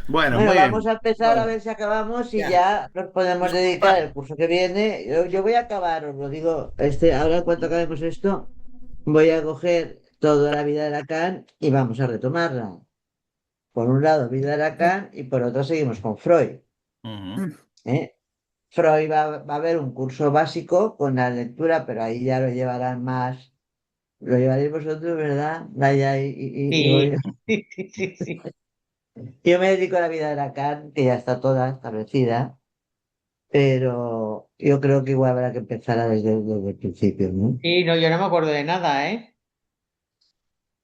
Bueno, Bueno, muy vamos bien. a empezar a Bueno, ver si acabamos y ya. ya nos podemos dedicar Vale. el curso que viene. Yo voy a acabar, os lo digo, ahora en cuanto acabemos esto, voy a coger toda la vida de Lacan y vamos a retomarla. Por un lado, vida de Lacan y por otro seguimos con Freud. Ujú. ¿Eh? Freud va a haber un curso básico con la lectura, pero ahí ya lo llevarán más. Lo llevaréis vosotros, ¿verdad? Naya y Sí. Gorila. Sí, sí, sí, sí. Yo me dedico a la vida de Lacan, que ya está toda establecida, pero yo creo que igual habrá que empezar desde el principio, ¿no? Sí, no, yo no me acuerdo de nada, ¿eh?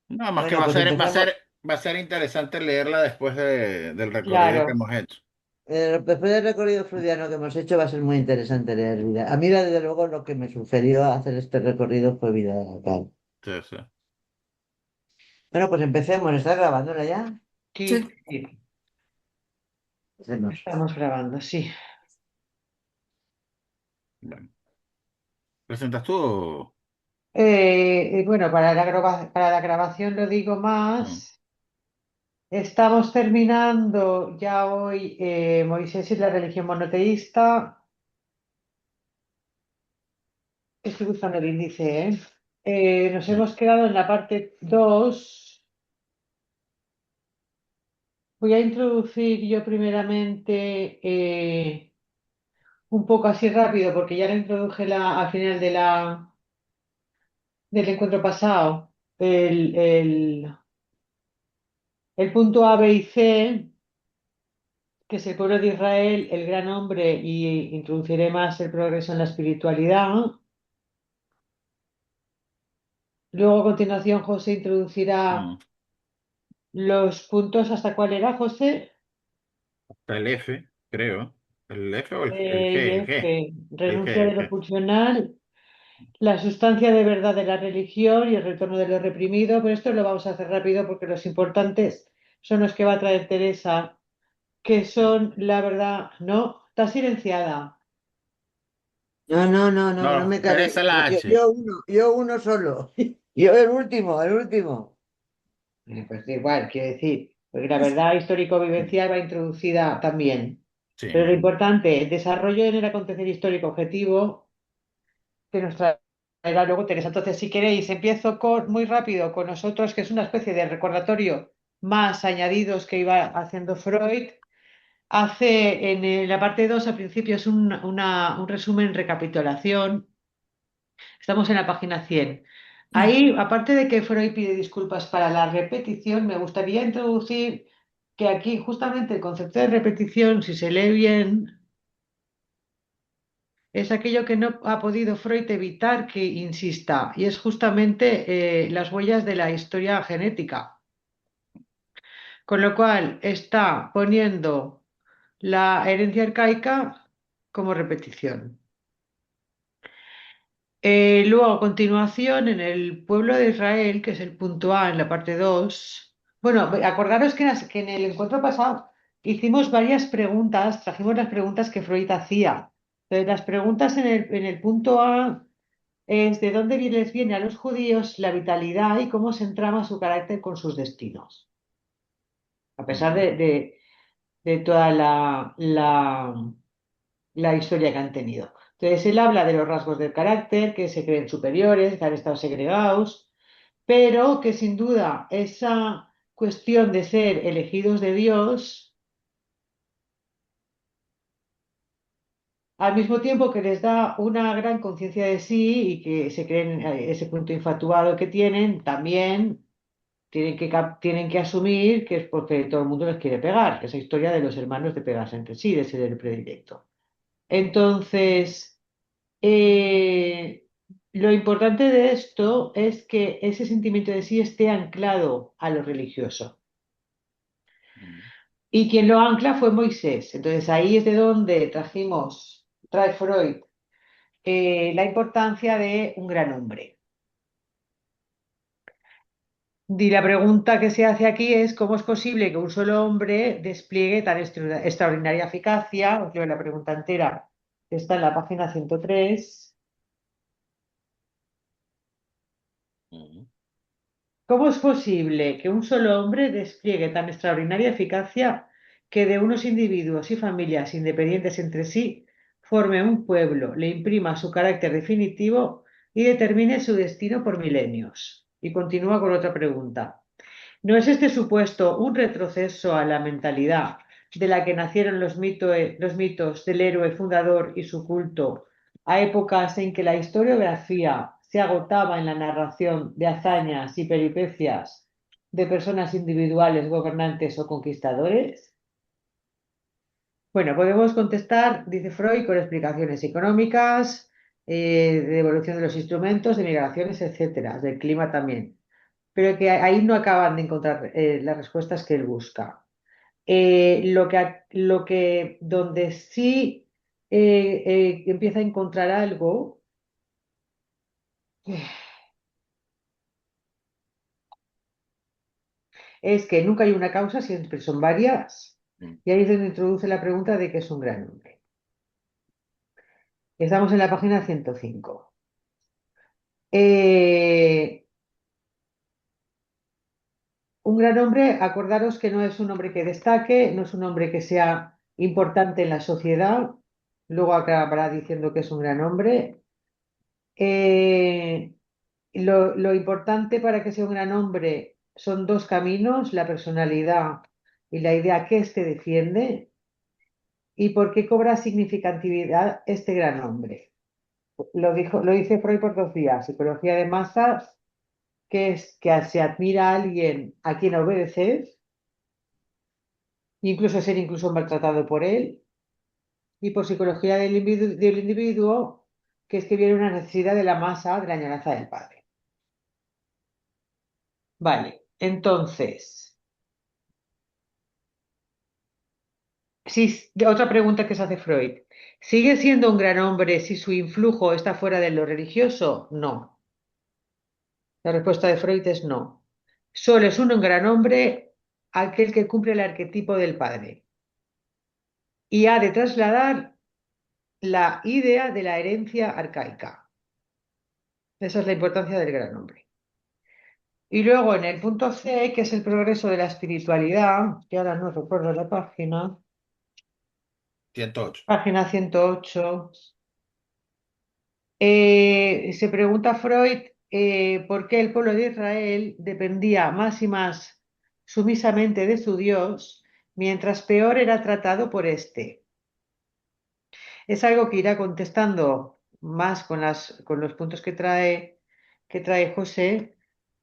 Nada más que Bueno, pues empezamos. va a ser interesante leerla después del recorrido que Claro, hemos hecho. después del recorrido freudiano que hemos hecho va a ser muy interesante leer vida. A mí, desde luego, lo que me sugirió hacer este recorrido fue vida de Lacan. Sí, sí. Bueno, pues empecemos. ¿Estás grabándola ya? Sí, sí, Empecemos. estamos grabando, sí. Bueno, ¿presentas tú? Bueno, para la grabación lo digo Mm. más. Estamos terminando ya hoy Moisés y la religión monoteísta. Estoy buscando el índice, ¿eh? Nos Mm. hemos quedado en la parte 2. Voy a introducir yo primeramente un poco así rápido, porque ya la introduje al final del encuentro pasado. El punto A, B y C, que es el pueblo de Israel, el gran hombre, y introduciré más el progreso en la espiritualidad. Luego, a continuación, José introducirá Mm. los puntos. ¿Hasta cuál era, José? Hasta el F, creo. ¿El F o el G? El El G. F, El G, renuncia de el lo G. pulsional, La sustancia de verdad de la religión y el retorno de lo reprimido, pero esto lo vamos a hacer rápido porque los importantes son los que va a traer Teresa, que son la verdad, no, está silenciada. no, no, no, no, no No, me Teresa cargues. la H. Yo uno solo. Yo el último, el último. Pues igual, quiero decir, porque la verdad histórico-vivencial va introducida también. Sí. Pero lo importante, el desarrollo en el acontecer histórico objetivo que nos traerá luego Teresa. Entonces, si queréis, empiezo muy rápido con nosotros, que es una especie de recordatorio más añadidos que iba haciendo Freud. Hace en la parte 2 al principio es un resumen, recapitulación. Estamos en la página 100. Ahí, aparte de que Freud pide disculpas para la repetición, me gustaría introducir que aquí justamente el concepto de repetición, si se lee bien, es aquello que no ha podido Freud evitar que insista, y es justamente las huellas de la historia genética. Con lo cual está poniendo la herencia arcaica como repetición. Luego, a continuación, en el pueblo de Israel, que es el punto A en la parte 2. Bueno, acordaros que en el encuentro pasado hicimos varias preguntas, trajimos las preguntas que Freud hacía. Entonces, las preguntas en el punto A es de dónde les viene a los judíos la vitalidad y cómo se entrama su carácter con sus destinos, a pesar Ujú. de toda la historia que han tenido. Entonces, él habla de los rasgos del carácter, que se creen superiores, que han estado segregados, pero que sin duda esa cuestión de ser elegidos de Dios, al mismo tiempo que les da una gran conciencia de sí y que se creen ese punto infatuado que tienen, también tienen que asumir que es porque todo el mundo les quiere pegar, esa historia de los hermanos de pegarse entre sí, de ser el predilecto. Entonces, Eh, lo importante de esto es que ese sentimiento de sí esté anclado a lo religioso. Y quien lo ancla fue Moisés. Entonces ahí es de donde trae Freud, la importancia de un gran hombre. Y la pregunta que se hace aquí es cómo es posible que un solo hombre despliegue tan extraordinaria eficacia. Os leo la pregunta entera, que está en la página 103. Ujú. ¿Cómo es posible que un solo hombre despliegue tan extraordinaria eficacia que de unos individuos y familias independientes entre sí forme un pueblo, le imprima su carácter definitivo y determine su destino por milenios. Y continúa con otra pregunta. ¿No es este supuesto un retroceso a la mentalidad de la que nacieron los mitos del héroe fundador y su culto, a épocas en que la historiografía se agotaba en la narración de hazañas y peripecias de personas individuales, gobernantes o conquistadores? Bueno, podemos contestar, dice Freud, con explicaciones económicas, de evolución de los instrumentos, de migraciones, etcétera, del clima también, pero que ahí no acaban de encontrar las respuestas que él busca. Donde sí empieza a encontrar algo es que nunca hay una causa, siempre son varias, Mm. y ahí es donde introduce la pregunta de qué es un gran hombre. Estamos en la página 105. Eh, un gran hombre, acordaros que no es un hombre que destaque, no es un hombre que sea importante en la sociedad, luego acabará diciendo que es un gran hombre. Eh, lo importante para que sea un gran hombre son dos caminos, la personalidad y la idea que éste defiende, y por qué cobra significatividad este gran hombre. Lo dice Freud por 2 días, psicología de masas, que es que se admira a alguien a quien obedecer, incluso ser incluso maltratado por él, y por psicología del individuo, que es que viene una necesidad de la masa, de la añoranza del padre. Vale, entonces, otra pregunta que se hace Freud. ¿Sigue siendo un gran hombre si su influjo está fuera de lo religioso? No. La respuesta de Freud es no. Solo es un gran hombre aquel que cumple el arquetipo del padre y ha de trasladar la idea de la herencia arcaica. Esa es la importancia del gran hombre. Y luego en el punto C, que es el progreso de la espiritualidad, que ahora no recuerdo la página, 108. página 108. Se pregunta Freud por qué el pueblo de Israel dependía más y más sumisamente de su Dios, mientras peor era tratado por éste. Es algo que irá contestando más con los puntos que trae José,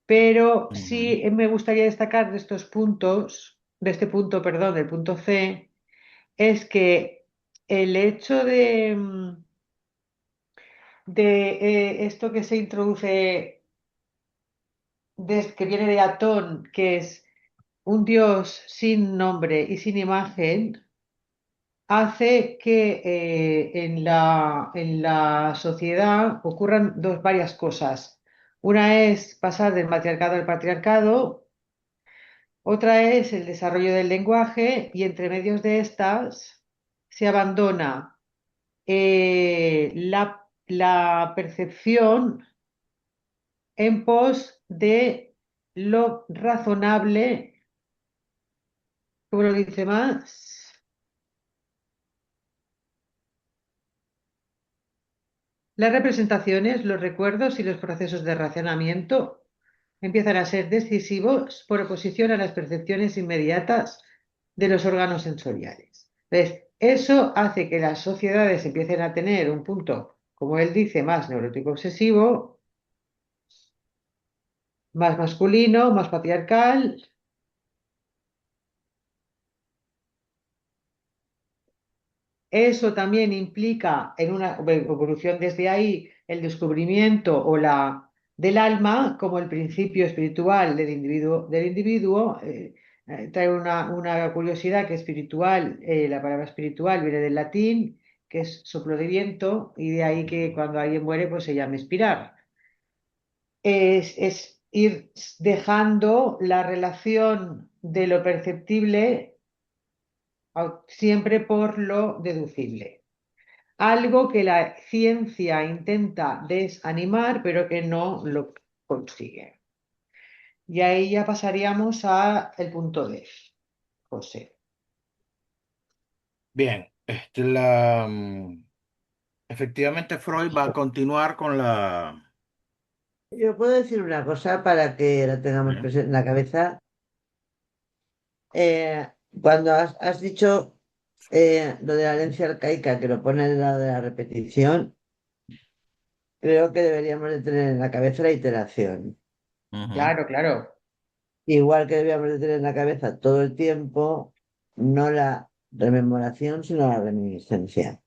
pero Ujú. sí me gustaría destacar de estos puntos, de este punto, perdón, del punto C, es que el hecho de esto que se introduce que viene de Atón, que es un dios sin nombre y sin imagen, hace que en la sociedad ocurran varias cosas. Una es pasar del matriarcado al patriarcado, otra es el desarrollo del lenguaje y entre medios de estas se abandona la percepción en pos de lo razonable. ¿Cómo lo dice más? Las representaciones, los recuerdos y los procesos de racionamiento empiezan a ser decisivos por oposición a las percepciones inmediatas de los órganos sensoriales. Entonces, eso hace que las sociedades empiecen a tener un punto, como él dice, más neurótico obsesivo, más masculino, más patriarcal. Eso también implica en una evolución desde ahí el descubrimiento del alma como el principio espiritual del individuo. Trae una curiosidad que espiritual, la palabra espiritual viene del latín, que es soplo de viento, y de ahí que cuando alguien muere pues se llama expirar. Es ir dejando la relación de lo perceptible siempre por lo deducible. Algo que la ciencia intenta desanimar, pero que no lo consigue. Y ahí ya pasaríamos al punto D, José. Bien, efectivamente Freud va a continuar con la... Yo puedo decir una cosa para que la tengamos Bien. presente en la cabeza. Cuando has dicho lo de la herencia arcaica, que lo pone al lado de la repetición, creo que deberíamos de tener en la cabeza la iteración. Ujú, Claro, claro. Igual que deberíamos de tener en la cabeza todo el tiempo, no la rememoración, sino la reminiscencia.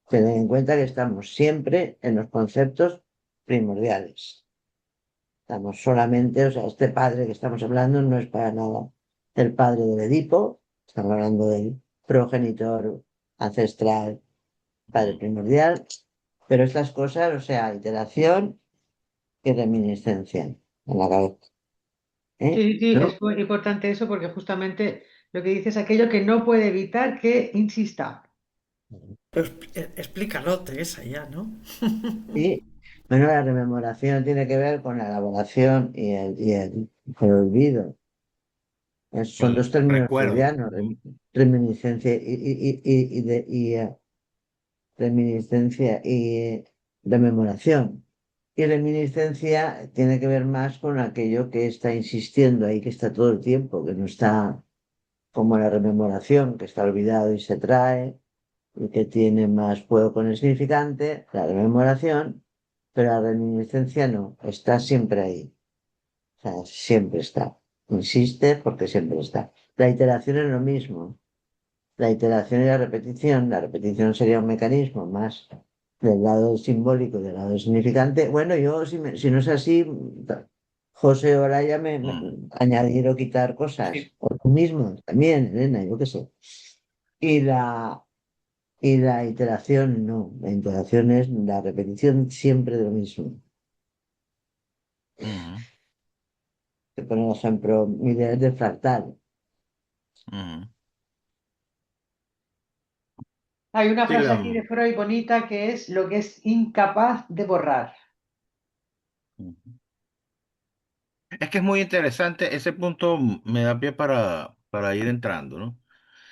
Tener en cuenta que estamos siempre en los conceptos primordiales. Estamos solamente, o sea, este padre que estamos hablando no es para nada el padre del Edipo, estamos hablando del progenitor ancestral, padre ujú, primordial, pero estas cosas, o sea, iteración y reminiscencia en la cabeza. Sí, ¿Eh? sí, sí, ¿No? es muy importante eso porque justamente lo que dices es aquello que no puede evitar que insista. Pues explícalo, Teresa, ya, ¿no? Y bueno, la rememoración tiene que ver con la elaboración el olvido. Son dos el términos recuerdo. freudianos, Ujú, reminiscencia reminiscencia y rememoración. Y reminiscencia tiene que ver más con aquello que está insistiendo ahí, que está todo el tiempo, que no está como la rememoración, que está olvidado y se trae, y que tiene más juego con el significante, la rememoración, pero la reminiscencia no, está siempre ahí. O sea, siempre está. Insiste porque siempre está. La iteración es lo mismo. La iteración y la repetición sería un mecanismo más del lado simbólico, del lado significante. Bueno, yo, si no es así, José Oraya ujú, añadir o quitar cosas, Sí. o tú mismo también, Elena, yo qué sé. Y la iteración no, la iteración es la repetición siempre de lo mismo. ujú, Te pongo el ejemplo, mi idea es de fractal. ujú. Hay una Sí, frase aquí de Freud bonita que es lo que es incapaz de borrar. ujú. Es que es muy interesante, ese punto me da pie para ir entrando, ¿no?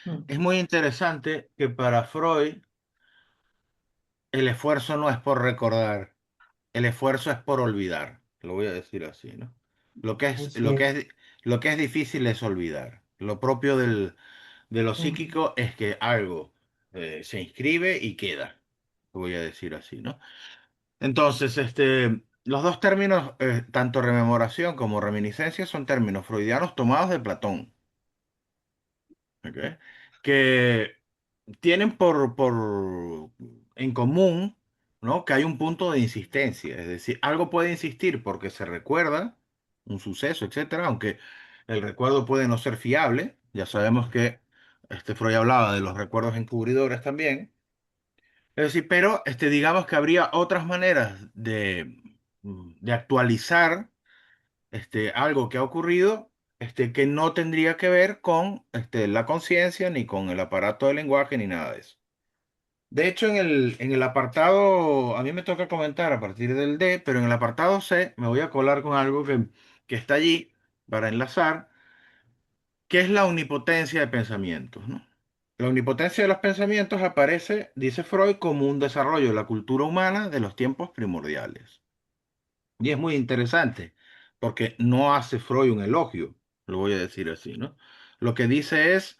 Mm. Es muy interesante que para Freud el esfuerzo no es por recordar, el esfuerzo es por olvidar, lo voy a decir así, ¿no? Lo que es, Así lo que es. es, lo que es difícil es olvidar. Lo propio de lo Mm. psíquico es que algo se inscribe y queda, lo voy a decir así, ¿no? Entonces, los dos términos, tanto rememoración como reminiscencia, son términos freudianos tomados de Platón, ¿ok? Que tienen en común, ¿no? Que hay un punto de insistencia, es decir, algo puede insistir porque se recuerda un suceso, etcétera, aunque el recuerdo puede no ser fiable. Ya sabemos que Freud hablaba de los recuerdos encubridores también. Es decir, pero digamos que habría otras maneras de actualizar algo que ha ocurrido, que no tendría que ver con la conciencia, ni con el aparato del lenguaje, ni nada de eso. De hecho, en el apartado, a mí me toca comentar a partir del D, pero en el apartado C me voy a colar con algo que está allí para enlazar, que es la omnipotencia de pensamientos, ¿no? La omnipotencia de los pensamientos aparece, dice Freud, como un desarrollo de la cultura humana de los tiempos primordiales. Y es muy interesante, porque no hace Freud un elogio, lo voy a decir así, ¿no? Lo que dice es,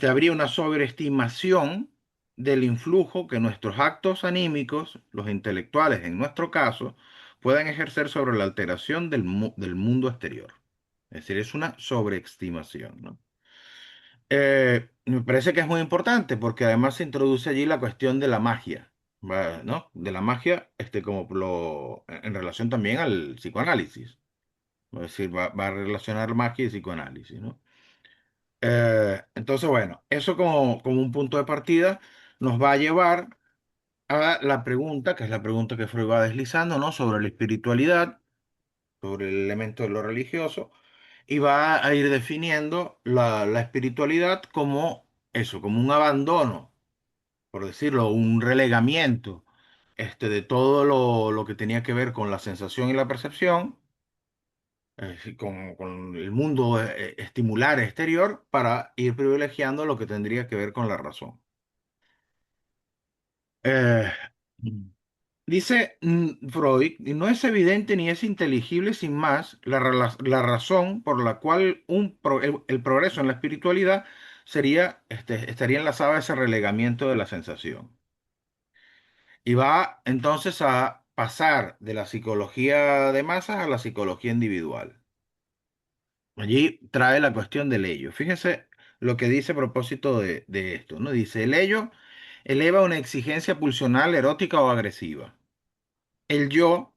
habría una sobreestimación del influjo que nuestros actos anímicos, los intelectuales en nuestro caso, pueden ejercer sobre la alteración del mundo exterior. Es decir, es una sobreestimación, ¿no? Me parece que es muy importante porque además se introduce allí la cuestión de la magia, ¿no? De la magia, en relación también al psicoanálisis. Es decir, va a relacionar magia y psicoanálisis, ¿no? Entonces, bueno, eso como un punto de partida nos va a llevar a la pregunta, que es la pregunta que Freud va deslizando, ¿no? Sobre la espiritualidad, sobre el elemento de lo religioso, y va a ir definiendo la espiritualidad como eso, como un abandono, por decirlo, un relegamiento de todo lo que tenía que ver con la sensación y la percepción, con el mundo estimular exterior para ir privilegiando lo que tendría que ver con la razón. Eh, Dice Freud, y no es evidente ni es inteligible sin más la razón por la cual el progreso en la espiritualidad estaría enlazado a ese relegamiento de la sensación. Y va entonces a pasar de la psicología de masas a la psicología individual. Allí trae la cuestión del ello. Fíjense lo que dice a propósito de esto, ¿no? Dice, el ello eleva una exigencia pulsional, erótica o agresiva. El yo,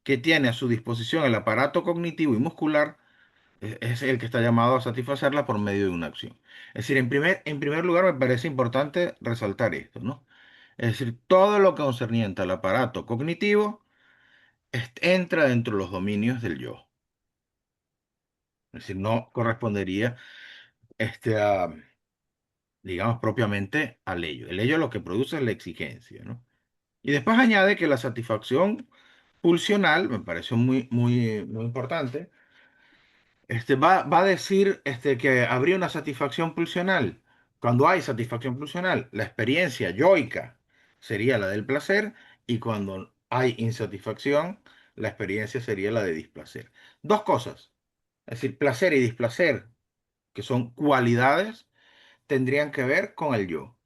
que tiene a su disposición el aparato cognitivo y muscular, es el que está llamado a satisfacerla por medio de una acción. Es decir, en primer lugar, me parece importante resaltar esto, ¿no? Es decir, todo lo concerniente al aparato cognitivo entra dentro de los dominios del yo. Es decir, no correspondería a, digamos, propiamente al ello. El ello lo que produce es la exigencia, ¿no? Y después añade que la satisfacción pulsional, me pareció muy, muy, muy importante, va a decir que habría una satisfacción pulsional. Cuando hay satisfacción pulsional, la experiencia yoica sería la del placer y cuando hay insatisfacción, la experiencia sería la de displacer. Dos cosas, es decir, placer y displacer, que son cualidades, tendrían que ver con el yo.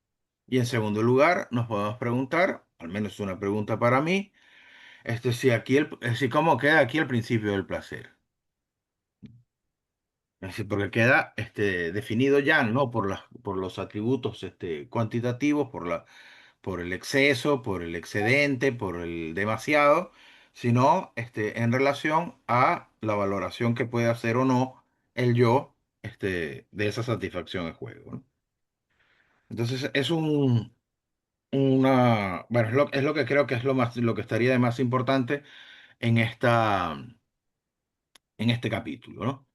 Y en segundo lugar, nos podemos preguntar, al menos una pregunta para mí, si cómo queda aquí el principio del placer. Es decir, porque queda definido ya no por los atributos cuantitativos, por el exceso, por el excedente, por el demasiado, sino en relación a la valoración que puede hacer o no el yo de esa satisfacción de juego, ¿no? Entonces bueno, es lo que creo que es lo que estaría de más importante en en este capítulo, ¿no?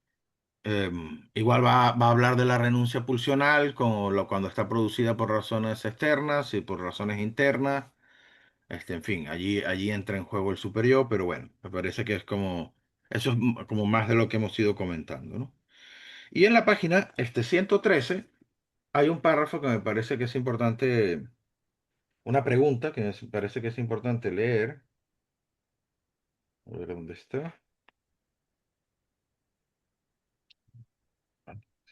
Igual va a hablar de la renuncia pulsional cuando está producida por razones externas y por razones internas. En fin, allí entra en juego el superior, pero bueno, me parece que eso es como más de lo que hemos ido comentando, ¿no? Y en la página 113 hay un párrafo que me parece que es importante, una pregunta que me parece que es importante leer. A ver dónde está.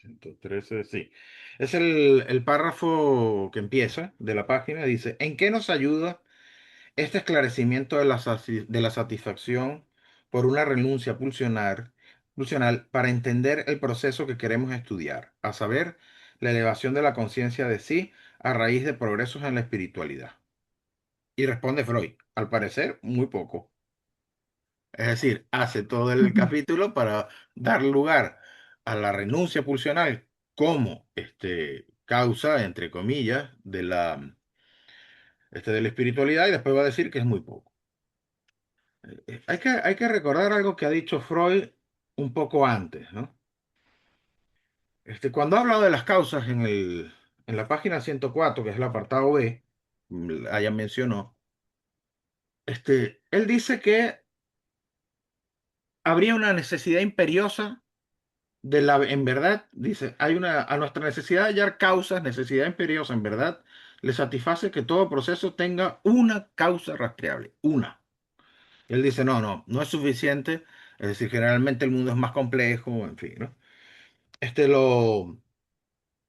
113, sí. Es el párrafo que empieza de la página. Dice, ¿en qué nos ayuda este esclarecimiento de la satisfacción por una renuncia pulsional para entender el proceso que queremos estudiar, a saber, la elevación de la conciencia de sí a raíz de progresos en la espiritualidad? Y responde Freud, al parecer, muy poco. Es decir, hace todo el Ujú. capítulo para dar lugar a la renuncia pulsional como causa, entre comillas, de la espiritualidad y después va a decir que es muy poco. Hay que recordar algo que ha dicho Freud un poco antes, ¿no? Cuando ha hablado de las causas en la página 104, que es el apartado B, allá mencionó, él dice que habría una necesidad imperiosa en verdad, dice, a nuestra necesidad de hallar causas, necesidad imperiosa, en verdad, le satisface que todo proceso tenga una causa rastreable, una. Él dice, no, no, no es suficiente, es decir, generalmente el mundo es más complejo, en fin, ¿no?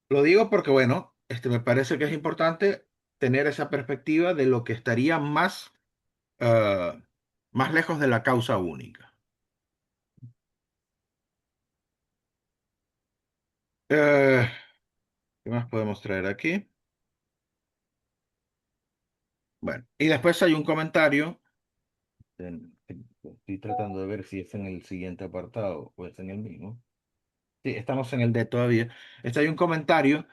Lo digo porque, bueno, me parece que es importante tener esa perspectiva de lo que estaría eh, más lejos de la causa única. Eh, ¿Qué más podemos traer aquí? Bueno, y después hay un comentario. Estoy tratando de ver si es en el siguiente apartado o es en el mismo. Sí, estamos en el D todavía. Hay un comentario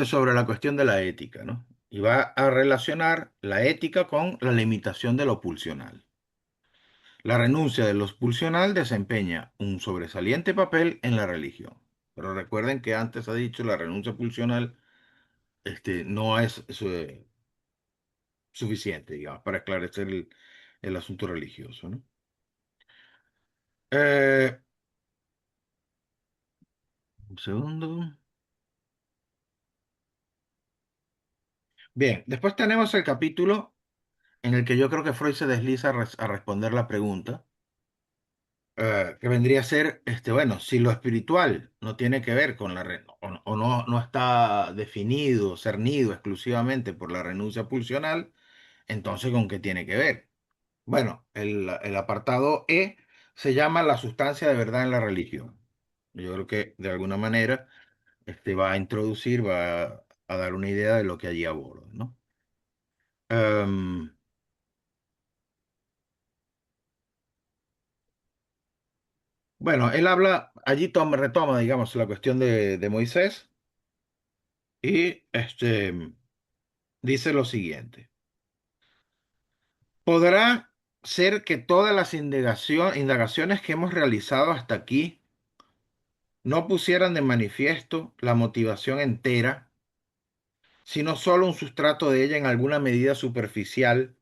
sobre la cuestión de la ética, ¿no? Y va a relacionar la ética con la limitación de lo pulsional. La renuncia de lo pulsional desempeña un sobresaliente papel en la religión. Pero recuerden que antes ha dicho la renuncia pulsional no es suficiente, digamos, para esclarecer el asunto religioso, ¿no? Un segundo. Bien, después tenemos el capítulo en el que yo creo que Freud se desliza a responder la pregunta, que vendría a ser, bueno, si lo espiritual no tiene que ver con o no está definido, cernido exclusivamente por la renuncia pulsional, entonces ¿con qué tiene que ver? Bueno, el apartado E se llama la sustancia de verdad en la religión. Yo creo que de alguna manera va a introducir, va a dar una idea de lo que allí aborda, ¿no? Em, bueno, él habla, allí retoma, digamos, la cuestión de Moisés y dice lo siguiente. ¿Podrá ser que todas las indagaciones que hemos realizado hasta aquí no pusieran de manifiesto la motivación entera, sino solo un sustrato de ella en alguna medida superficial,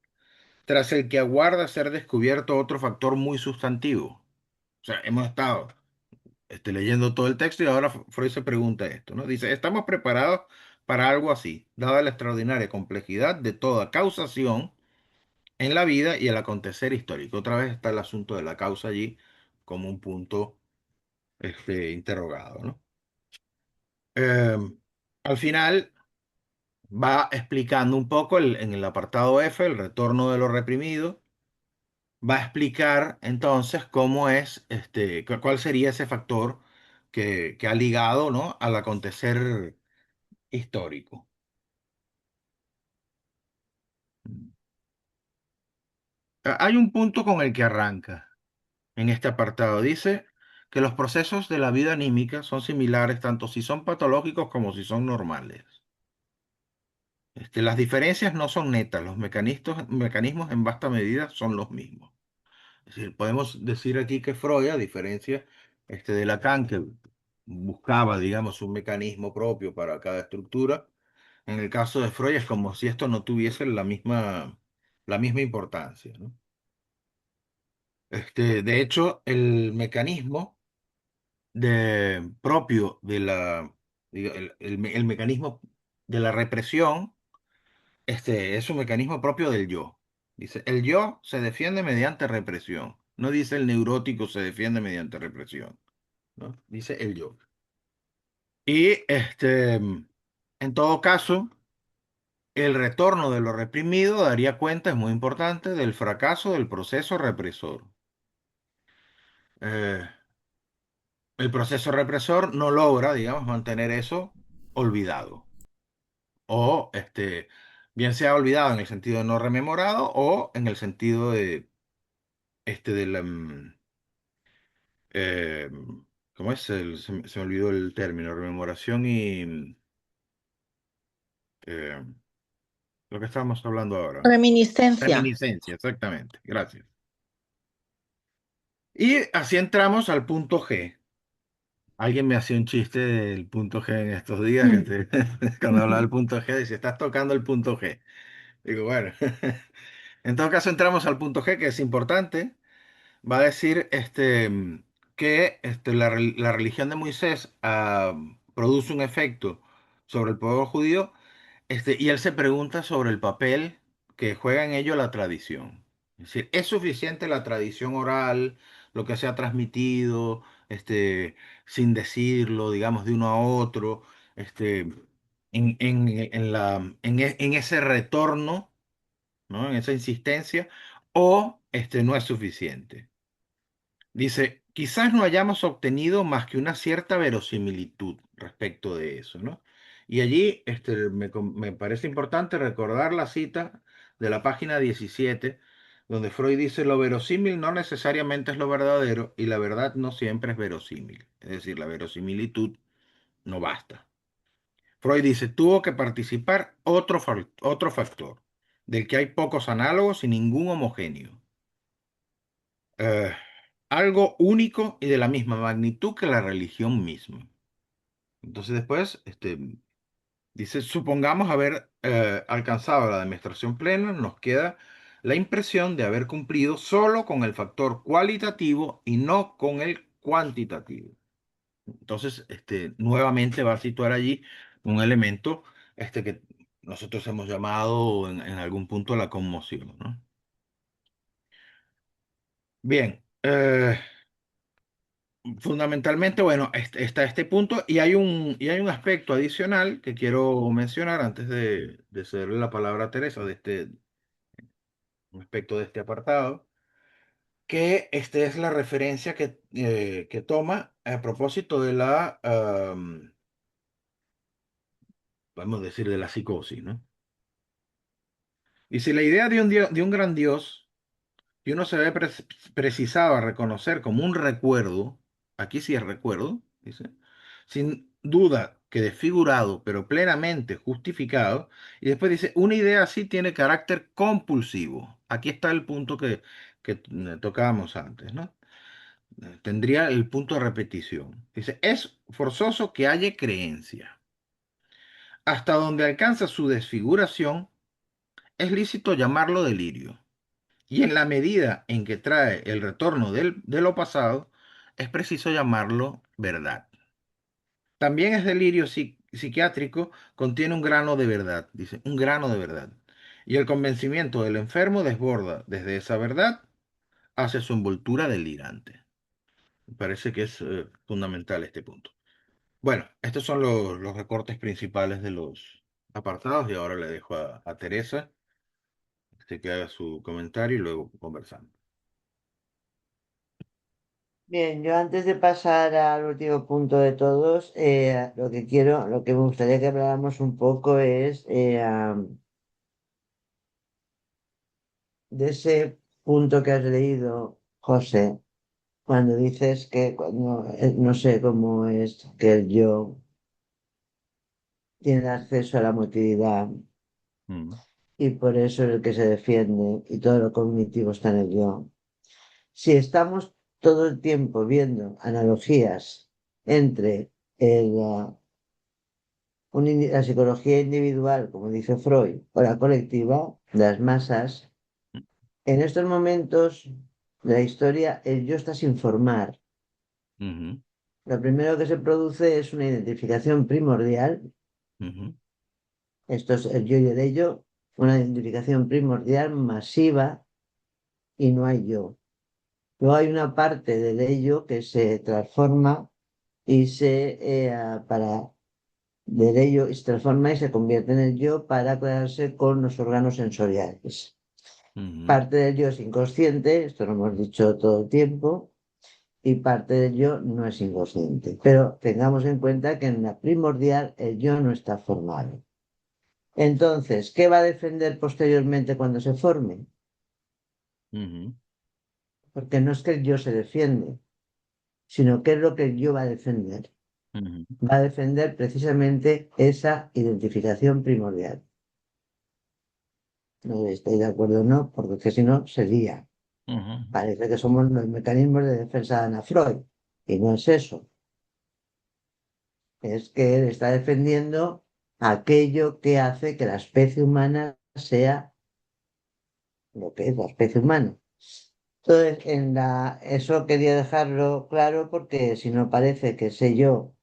tras el que aguarda ser descubierto otro factor muy sustantivo? O sea, hemos estado leyendo todo el texto y ahora Freud se pregunta esto, ¿no? Dice, ¿estamos preparados para algo así, dada la extraordinaria complejidad de toda causación en la vida y el acontecer histórico? Otra vez está el asunto de la causa allí como un punto interrogado, ¿no? Eh, Al final va explicando un poco en el apartado F, el retorno de lo reprimido, va a explicar entonces cómo es, cuál sería ese factor que ha ligado, ¿no?, al acontecer histórico. Hay un punto con el que arranca en este apartado. Dice que los procesos de la vida anímica son similares tanto si son patológicos como si son normales. Las diferencias no son netas, los mecanismos en vasta medida son los mismos. Es decir, podemos decir aquí que Freud, a diferencia de Lacan, que buscaba, digamos, un mecanismo propio para cada estructura, en el caso de Freud es como si esto no tuviese la misma importancia, ¿no? De hecho, el mecanismo propio de el mecanismo de la represión, es un mecanismo propio del yo. Dice, el yo se defiende mediante represión. No dice el neurótico se defiende mediante represión, ¿no? Dice el yo. Y en todo caso, el retorno de lo reprimido daría cuenta, es muy importante, del fracaso del proceso represor. Eh, el proceso represor no logra, digamos, mantener eso olvidado. O, bien sea olvidado en el sentido de no rememorado o en el sentido de la, eh, ¿cómo es? Se me olvidó el término, rememoración y eh, lo que estábamos hablando ahora. Reminiscencia. Reminiscencia, exactamente. Gracias. Y así entramos al punto G. Alguien me hacía un chiste del punto G en estos días, cuando hablaba del punto G, dice, estás tocando el punto G. Digo, bueno, en todo caso entramos al punto G, que es importante. Va a decir que la religión de Moisés produce un efecto sobre el pueblo judío, y él se pregunta sobre el papel que juega en ello la tradición. Es decir, ¿es suficiente la tradición oral, lo que se ha transmitido, sin decirlo, digamos, de uno a otro, en ese retorno, ¿no?, en esa insistencia, o no es suficiente? Dice, quizás no hayamos obtenido más que una cierta verosimilitud respecto de eso, ¿no? Y allí me parece importante recordar la cita de la página 17, donde Freud dice, lo verosímil no necesariamente es lo verdadero y la verdad no siempre es verosímil. Es decir, la verosimilitud no basta. Freud dice, tuvo que participar otro factor, del que hay pocos análogos y ningún homogéneo. eh, Algo único y de la misma magnitud que la religión misma. Entonces después, dice, supongamos haber alcanzado la demostración plena, nos queda la impresión de haber cumplido solo con el factor cualitativo y no con el cuantitativo. Entonces, nuevamente va a situar allí un elemento que nosotros hemos llamado en algún punto la conmoción, ¿no? Bien, fundamentalmente, bueno, está este punto y hay un aspecto adicional que quiero mencionar antes de cederle la palabra a Teresa un aspecto de este apartado, que es la referencia que toma a propósito de vamos a decir, de la psicosis, ¿no? Y si la idea de un gran Dios que uno se ve precisado a reconocer como un recuerdo, aquí sí es recuerdo, dice, sin duda que desfigurado, pero plenamente justificado, y después dice, una idea así tiene carácter compulsivo. Aquí está el punto que tocábamos antes, ¿no? Tendría el punto de repetición. Dice, es forzoso que haya creencia. Hasta donde alcanza su desfiguración, es lícito llamarlo delirio. Y en la medida en que trae el retorno de lo pasado, es preciso llamarlo verdad. También es delirio psiquiátrico, contiene un grano de verdad, dice, un grano de verdad. Y el convencimiento del enfermo desborda desde esa verdad hacia su envoltura delirante. Me parece que es fundamental este punto. Bueno, estos son los recortes principales de los apartados y ahora le dejo a Teresa que haga su comentario y luego conversamos. Bien, yo antes de pasar al último punto de todos, lo que me gustaría que habláramos un poco es de ese punto que has leído, José, cuando dices que cuando, no sé cómo es que el yo tiene acceso a la emotividad Mm, y por eso es el que se defiende y todo lo cognitivo está en el yo. Si estamos todo el tiempo viendo analogías entre la psicología individual, como dice Freud, o la colectiva, de las masas, en estos momentos de la historia el yo está sin formar. ujú, Lo primero que se produce es una identificación primordial, ujú, esto es el yo y el ello, una identificación primordial masiva y no hay yo. Luego hay una parte del ello que se transforma y del ello y se transforma y se convierte en el yo para quedarse con los órganos sensoriales. ujú, Parte del yo es inconsciente, esto lo hemos dicho todo el tiempo, y parte del yo no es inconsciente. Pero tengamos en cuenta que en la primordial el yo no está formado. Entonces, ¿qué va a defender posteriormente cuando se forme? ujú, Porque no es que el yo se defiende, sino que es lo que el yo va a defender. ujú, Va a defender precisamente esa identificación primordial. No sé si estáis de acuerdo o no, porque es que si no, sería. ujú. Parece que somos los mecanismos de defensa de Ana Freud, y no es eso. Es que él está defendiendo aquello que hace que la especie humana sea lo que es la especie humana. Entonces, eso quería dejarlo claro porque si no parece que ese yo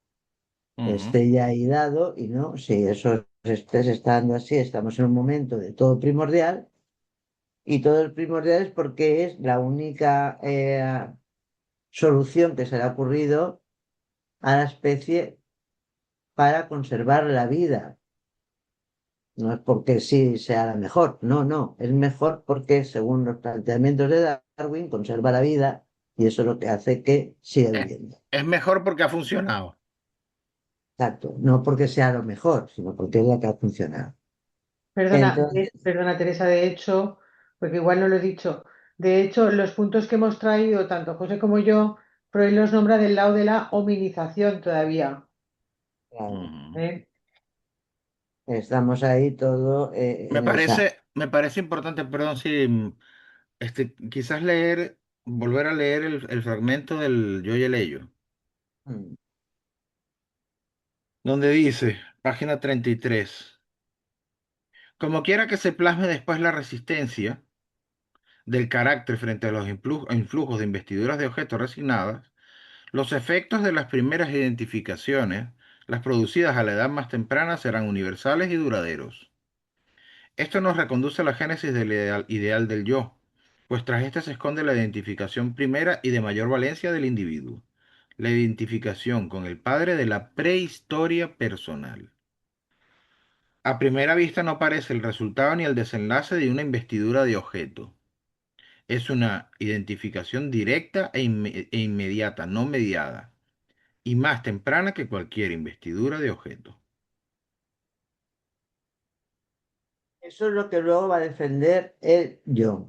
Ujú, esté ya ahí dado y no, si eso estés estando así, estamos en un momento de todo primordial y todo el primordial es porque es la única solución que se le ha ocurrido a la especie para conservar la vida. No es porque sí sea la mejor, no, no, es mejor porque según los planteamientos de Darwin conserva la vida y eso es lo que hace que siga Es, viviendo. es mejor porque ha funcionado. Exacto, no porque sea lo mejor, sino porque es la que ha funcionado. Perdona, Entonces, perdona Teresa, de hecho, porque igual no lo he dicho, de hecho, los puntos que hemos traído, tanto José como yo, Freud los nombra del lado de la hominización todavía. claro, Ujú. ¿Eh? estamos ahí todo Me en esa. parece, me parece importante, perdón, si quizás volver a leer el fragmento del Yo y el Ello, Mm, donde dice, página 33, como quiera que se plasme después la resistencia del carácter frente a los influjos de investiduras de objetos resignadas, Los efectos de las primeras identificaciones, las producidas a la edad más temprana, serán universales y duraderos. Esto nos reconduce a la génesis del ideal del yo, pues tras este se esconde la identificación primera y de mayor valencia del individuo, la identificación con el padre de la prehistoria personal. A primera vista no parece el resultado ni el desenlace de una investidura de objeto. Es una identificación directa e inmediata, no mediada, y más temprana que cualquier investidura de objeto. Eso es lo que luego va a defender el yo.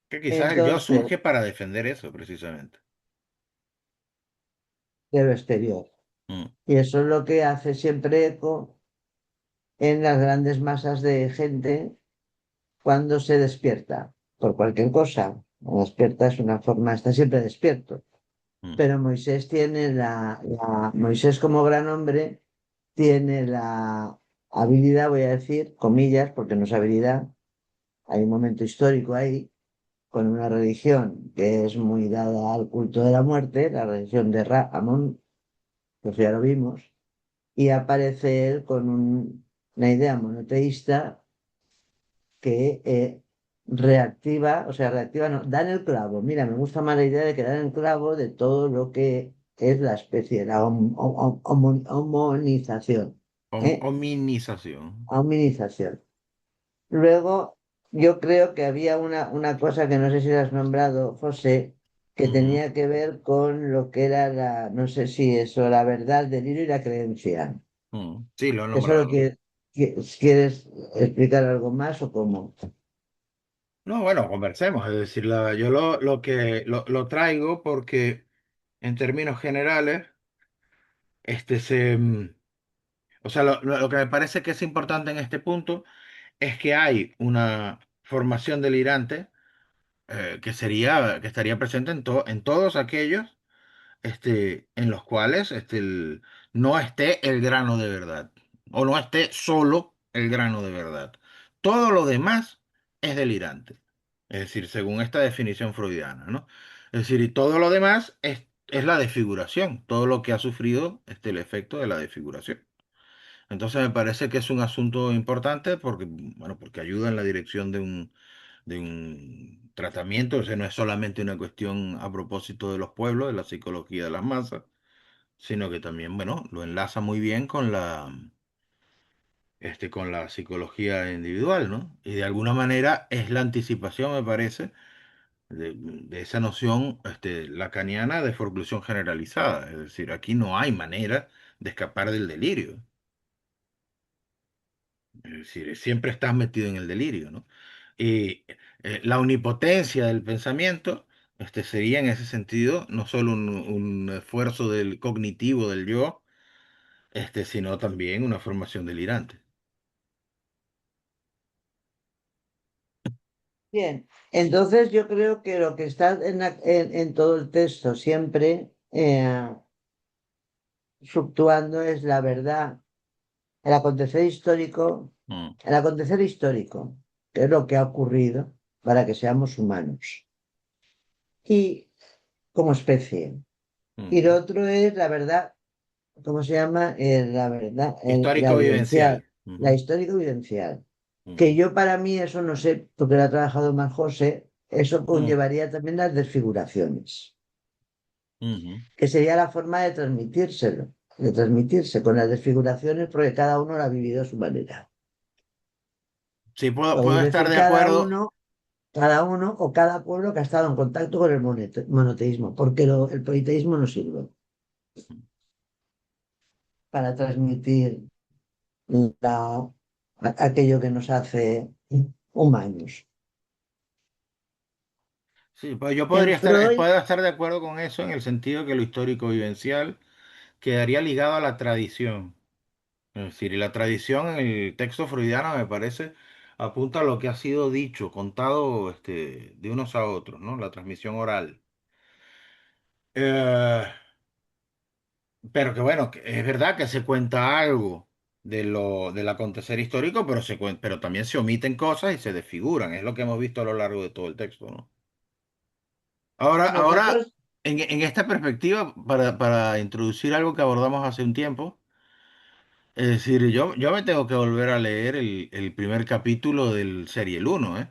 Que quizás el yo Entonces, surge para defender eso, precisamente. de lo exterior. Mm, Y eso es lo que hace siempre eco en las grandes masas de gente cuando se despierta, por cualquier cosa. Despierta es una forma, está siempre despierto. mm, Pero Moisés tiene Moisés como gran hombre tiene la habilidad, voy a decir, comillas, porque no es habilidad, hay un momento histórico ahí, con una religión que es muy dada al culto de la muerte, la religión de Ra-Amón, pues ya lo vimos, y aparece él con una idea monoteísta que reactiva, o sea, reactiva, no, dan el clavo. Mira, me gusta más la idea de que dan el clavo de todo lo que es la especie, la homonización, ¿eh? Hominización. Hominización. Luego, yo creo que había una cosa que no sé si la has nombrado, José, que Ujú, tenía que ver con lo que era no sé si eso, la verdad, el delirio y la creencia. sí, lo he ¿Eso lo nombrado. quieres explicar algo más o cómo? No, bueno, conversemos. Es decir, yo lo traigo porque en términos generales, este o sea, lo que me parece que es importante en este punto es que hay una formación delirante que estaría presente en todos aquellos en los cuales no esté el grano de verdad, o no esté solo el grano de verdad. Todo lo demás es delirante, es decir, según esta definición freudiana, ¿no? Es decir, y todo lo demás es la desfiguración, todo lo que ha sufrido el efecto de la desfiguración. Entonces me parece que es un asunto importante porque, bueno, porque ayuda en la dirección de un tratamiento, o sea, no es solamente una cuestión a propósito de los pueblos, de la psicología de las masas, sino que también, bueno, lo enlaza muy bien con la psicología individual, ¿no? Y de alguna manera es la anticipación, me parece, de esa noción lacaniana de forclusión generalizada. Es decir, aquí no hay manera de escapar del delirio. Es decir, siempre estás metido en el delirio, ¿no? Y la omnipotencia del pensamiento sería en ese sentido no solo un esfuerzo del cognitivo del yo, sino también una formación delirante. Bien, entonces yo creo que lo que está en todo el texto siempre fluctuando es la verdad, el acontecer histórico, Mm, el acontecer histórico, que es lo que ha ocurrido para que seamos humanos y como especie. Y lo mm. otro es la verdad, ¿cómo se llama? La verdad, la Histórico vivencial, vivencial. la Ujú, histórico-vivencial. Que ujú, yo para mí, eso no sé, porque lo ha trabajado más José, eso mm, conllevaría también las desfiguraciones, ujú. que sería la forma de transmitírselo, de transmitirse con las desfiguraciones, porque cada uno lo ha vivido a su manera. Sí, puedo Podéis estar decir de acuerdo. cada uno o cada pueblo que ha estado en contacto con el monoteísmo, porque el politeísmo no sirve para transmitir la- aquello que nos hace humanos. Sí, pues yo En Freud, puedo estar de acuerdo con eso en el sentido que lo histórico vivencial quedaría ligado a la tradición. Es decir, y la tradición en el texto freudiano me parece apunta a lo que ha sido dicho, contado de unos a otros, ¿no? La transmisión oral. Eh, pero que bueno, que es verdad que se cuenta algo del acontecer histórico, pero, pero también se omiten cosas y se desfiguran. Es lo que hemos visto a lo largo de todo el texto, ¿no? Ahora, Nosotros, en esta perspectiva, para introducir algo que abordamos hace un tiempo, es decir, yo me tengo que volver a leer el primer capítulo del Serial uno, ¿eh?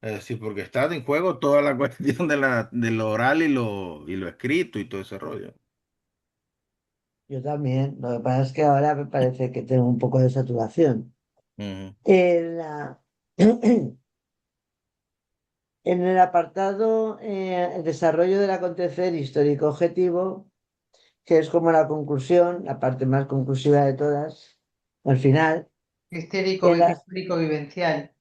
Es decir, porque está en juego toda la cuestión de lo oral y lo escrito y todo ese rollo. yo también. Lo que pasa es que ahora me parece que tengo un poco de saturación. Ujú. En en el apartado el desarrollo del acontecer histórico objetivo, que es como la conclusión, la parte más conclusiva de todas, al final, en la, Histórico vivencial.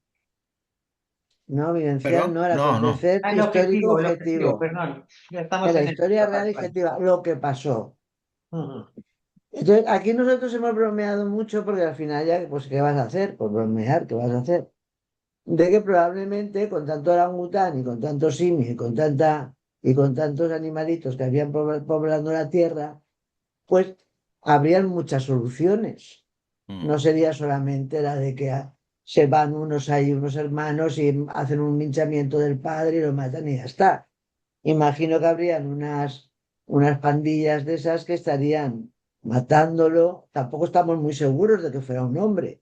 no vivencial, ¿Perdón? no, el No, no. acontecer histórico El objetivo, objetivo, perdón. Ya en estamos la en el historia punto, real y tal cual. objetiva, lo que pasó. Ujú. Entonces, aquí nosotros hemos bromeado mucho porque al final ya, pues, ¿qué vas a hacer? Pues bromear, ¿qué vas a hacer? De que probablemente con tanto orangután y con tantos simios y con tantos animalitos que habían poblando la tierra, pues habrían muchas soluciones. No Mm. sería solamente la de que se van unos ahí, unos hermanos y hacen un linchamiento del padre y lo matan y ya está. Imagino que habrían unas pandillas de esas que estarían matándolo. Tampoco estamos muy seguros de que fuera un hombre.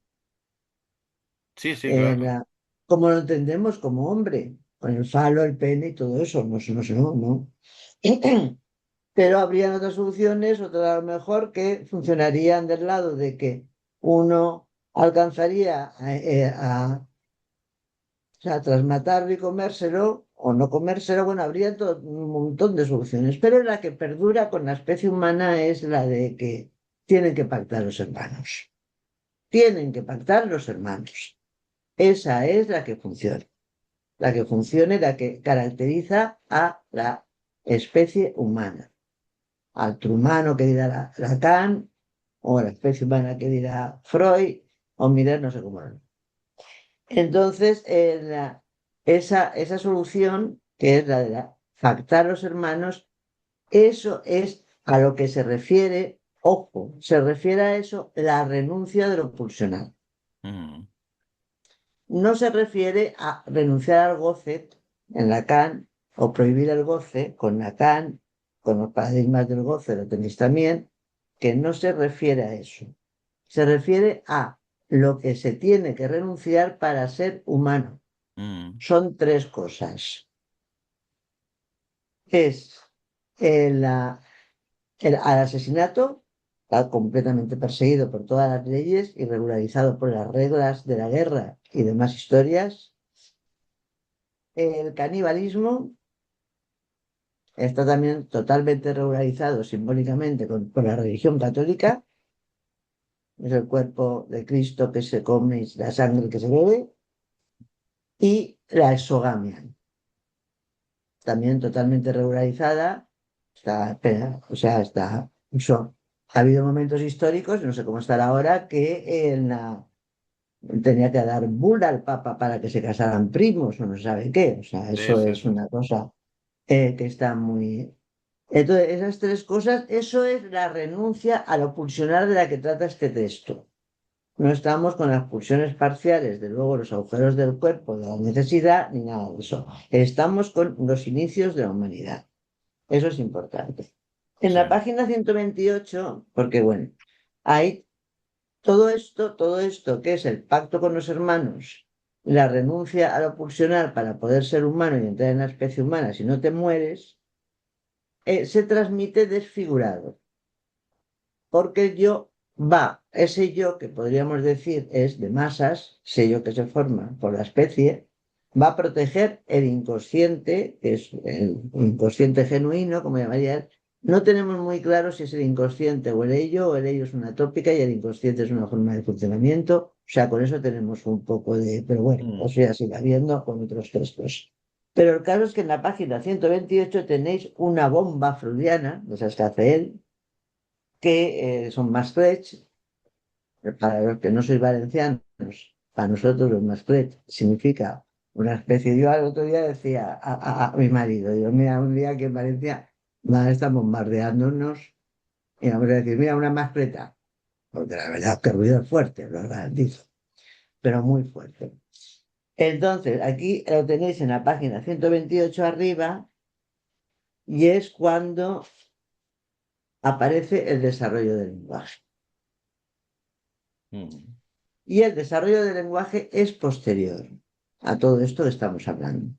Sí, sí, Eh, claro. la- como lo entendemos como hombre, con el falo, el pene y todo eso. No, no, no, no. Pero habrían otras soluciones, otras a lo mejor que funcionarían del lado de que uno alcanzaría o sea, tras matarlo y comérselo o no comérselo, bueno, habría un montón de soluciones, pero la que perdura con la especie humana es la de que tienen que pactar los hermanos. Tienen que pactar los hermanos. Esa es la que funciona y la que caracteriza a la especie humana. Al trumano que dirá Lacan, o la especie humana que dirá Freud, o Miller, no sé cómo lo. Entonces, esa solución, que es la de pactar los hermanos, eso es a lo que se refiere, ojo, se refiere a eso la renuncia de lo pulsional. Mm. No se refiere a renunciar al goce en Lacan o prohibir el goce con Lacan, con los paradigmas del goce, lo tenéis también, que no se refiere a eso. Se refiere a lo que se tiene que renunciar para ser humano. Mm. Son tres cosas. Es al asesinato, está completamente perseguido por todas las leyes y regularizado por las reglas de la guerra y demás historias. El canibalismo está también totalmente regularizado simbólicamente por la religión católica. Es el cuerpo de Cristo que se come y la sangre que se bebe. Y la exogamia, también totalmente regularizada. O sea, ha habido momentos históricos, no sé cómo estará ahora, que tenía que dar bula al Papa para que se casaran primos o no sabe qué. O sea, Sí, eso sí, es sí. una cosa que está muy. Entonces, esas tres cosas, eso es la renuncia a lo pulsionar de la que trata este texto. No estamos con las pulsiones parciales, de luego los agujeros del cuerpo, de la necesidad, ni nada de eso. Estamos con los inicios de la humanidad. Eso es importante. En Sí. la página 128, porque bueno, hay todo esto que es el pacto con los hermanos, la renuncia a lo pulsional para poder ser humano y entrar en la especie humana si no te mueres, se transmite desfigurado. Porque el yo ese yo que podríamos decir es de masas, ese yo que se forma por la especie, va a proteger el inconsciente, que es el inconsciente genuino, como llamaría él. No tenemos muy claro si es el inconsciente o el ello es una tópica y el inconsciente es una forma de funcionamiento. O sea, con eso tenemos un poco de. Pero bueno, Mm. eso ya se irá viendo con otros textos. Pero el caso es que en la página 128 tenéis una bomba freudiana, de esas que hace él, que son masclets. Para los que no sois valencianos, para nosotros los masclets significa una especie. Yo al otro día decía a mi marido, digo, mira, un día que en Valencia están bombardeándonos y vamos a decir, mira, una mascleta, porque la verdad es que el ruido es fuerte, lo garantizo, pero muy fuerte. Entonces, aquí lo tenéis en la página 128 arriba, y es cuando aparece el desarrollo del lenguaje. Mm. Y el desarrollo del lenguaje es posterior a todo esto que estamos hablando.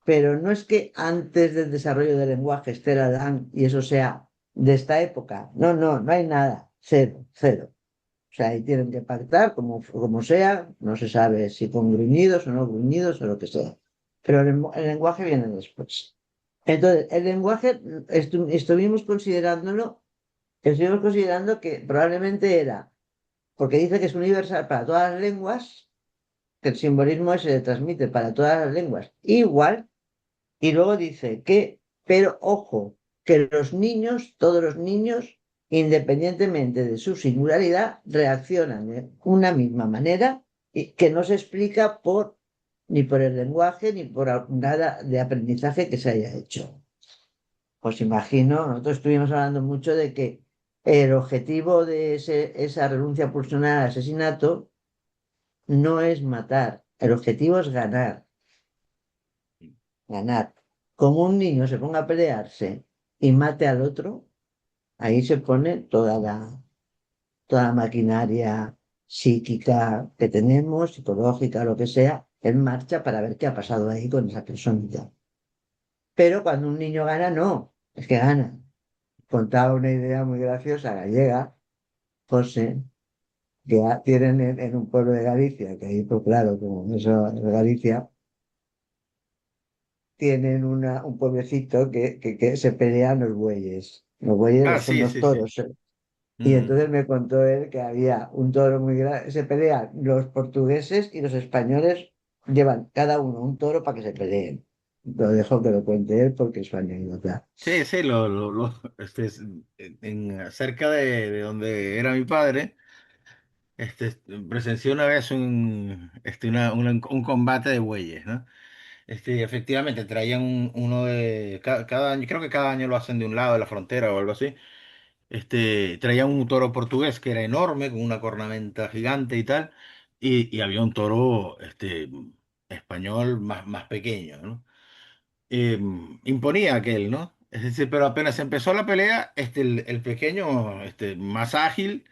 Pero no es que antes del desarrollo del lenguaje esté el Adán y eso sea de esta época. No, no, no hay nada. Cero, cero. O sea, ahí tienen que pactar como sea. No se sabe si con gruñidos o no gruñidos o lo que sea. Pero el lenguaje viene después. Entonces, el lenguaje estuvimos considerando que probablemente era, porque dice que es universal para todas las lenguas, que el simbolismo ese se transmite para todas las lenguas igual. Y luego dice que, pero ojo, que los niños, todos los niños, independientemente de su singularidad, reaccionan de una misma manera y que no se explica ni por el lenguaje ni por nada de aprendizaje que se haya hecho. Pues imagino, nosotros estuvimos hablando mucho de que el objetivo de esa renuncia pulsional al asesinato no es matar, el objetivo es ganar. Ganar. Como un niño se ponga a pelearse y mate al otro, ahí se pone toda la maquinaria psíquica que tenemos, psicológica, lo que sea, en marcha para ver qué ha pasado ahí con esa personita. Pero cuando un niño gana, no, es que gana. Contaba una idea muy graciosa gallega, José, que tienen en un pueblo de Galicia, que ahí, pues claro, como eso es Galicia, tienen un pueblecito que se pelean los bueyes. Los Ah, bueyes son sí, los sí, sí. toros. Y Mm. entonces me contó él que había un toro muy grande. Se pelean los portugueses y los españoles llevan cada uno un toro para que se peleen. Lo dejo que lo cuente él porque es su anécdota. Sí, sí, cerca de donde era mi padre, este, presencié una vez un combate de bueyes, ¿no? Efectivamente, traían uno de cada año, creo que cada año lo hacen de un lado de la frontera o algo así. Traían un toro portugués que era enorme, con una cornamenta gigante y tal, y había un toro español más pequeño, ¿no? Imponía aquel, ¿no? Es decir, pero apenas empezó la pelea, el pequeño, más ágil,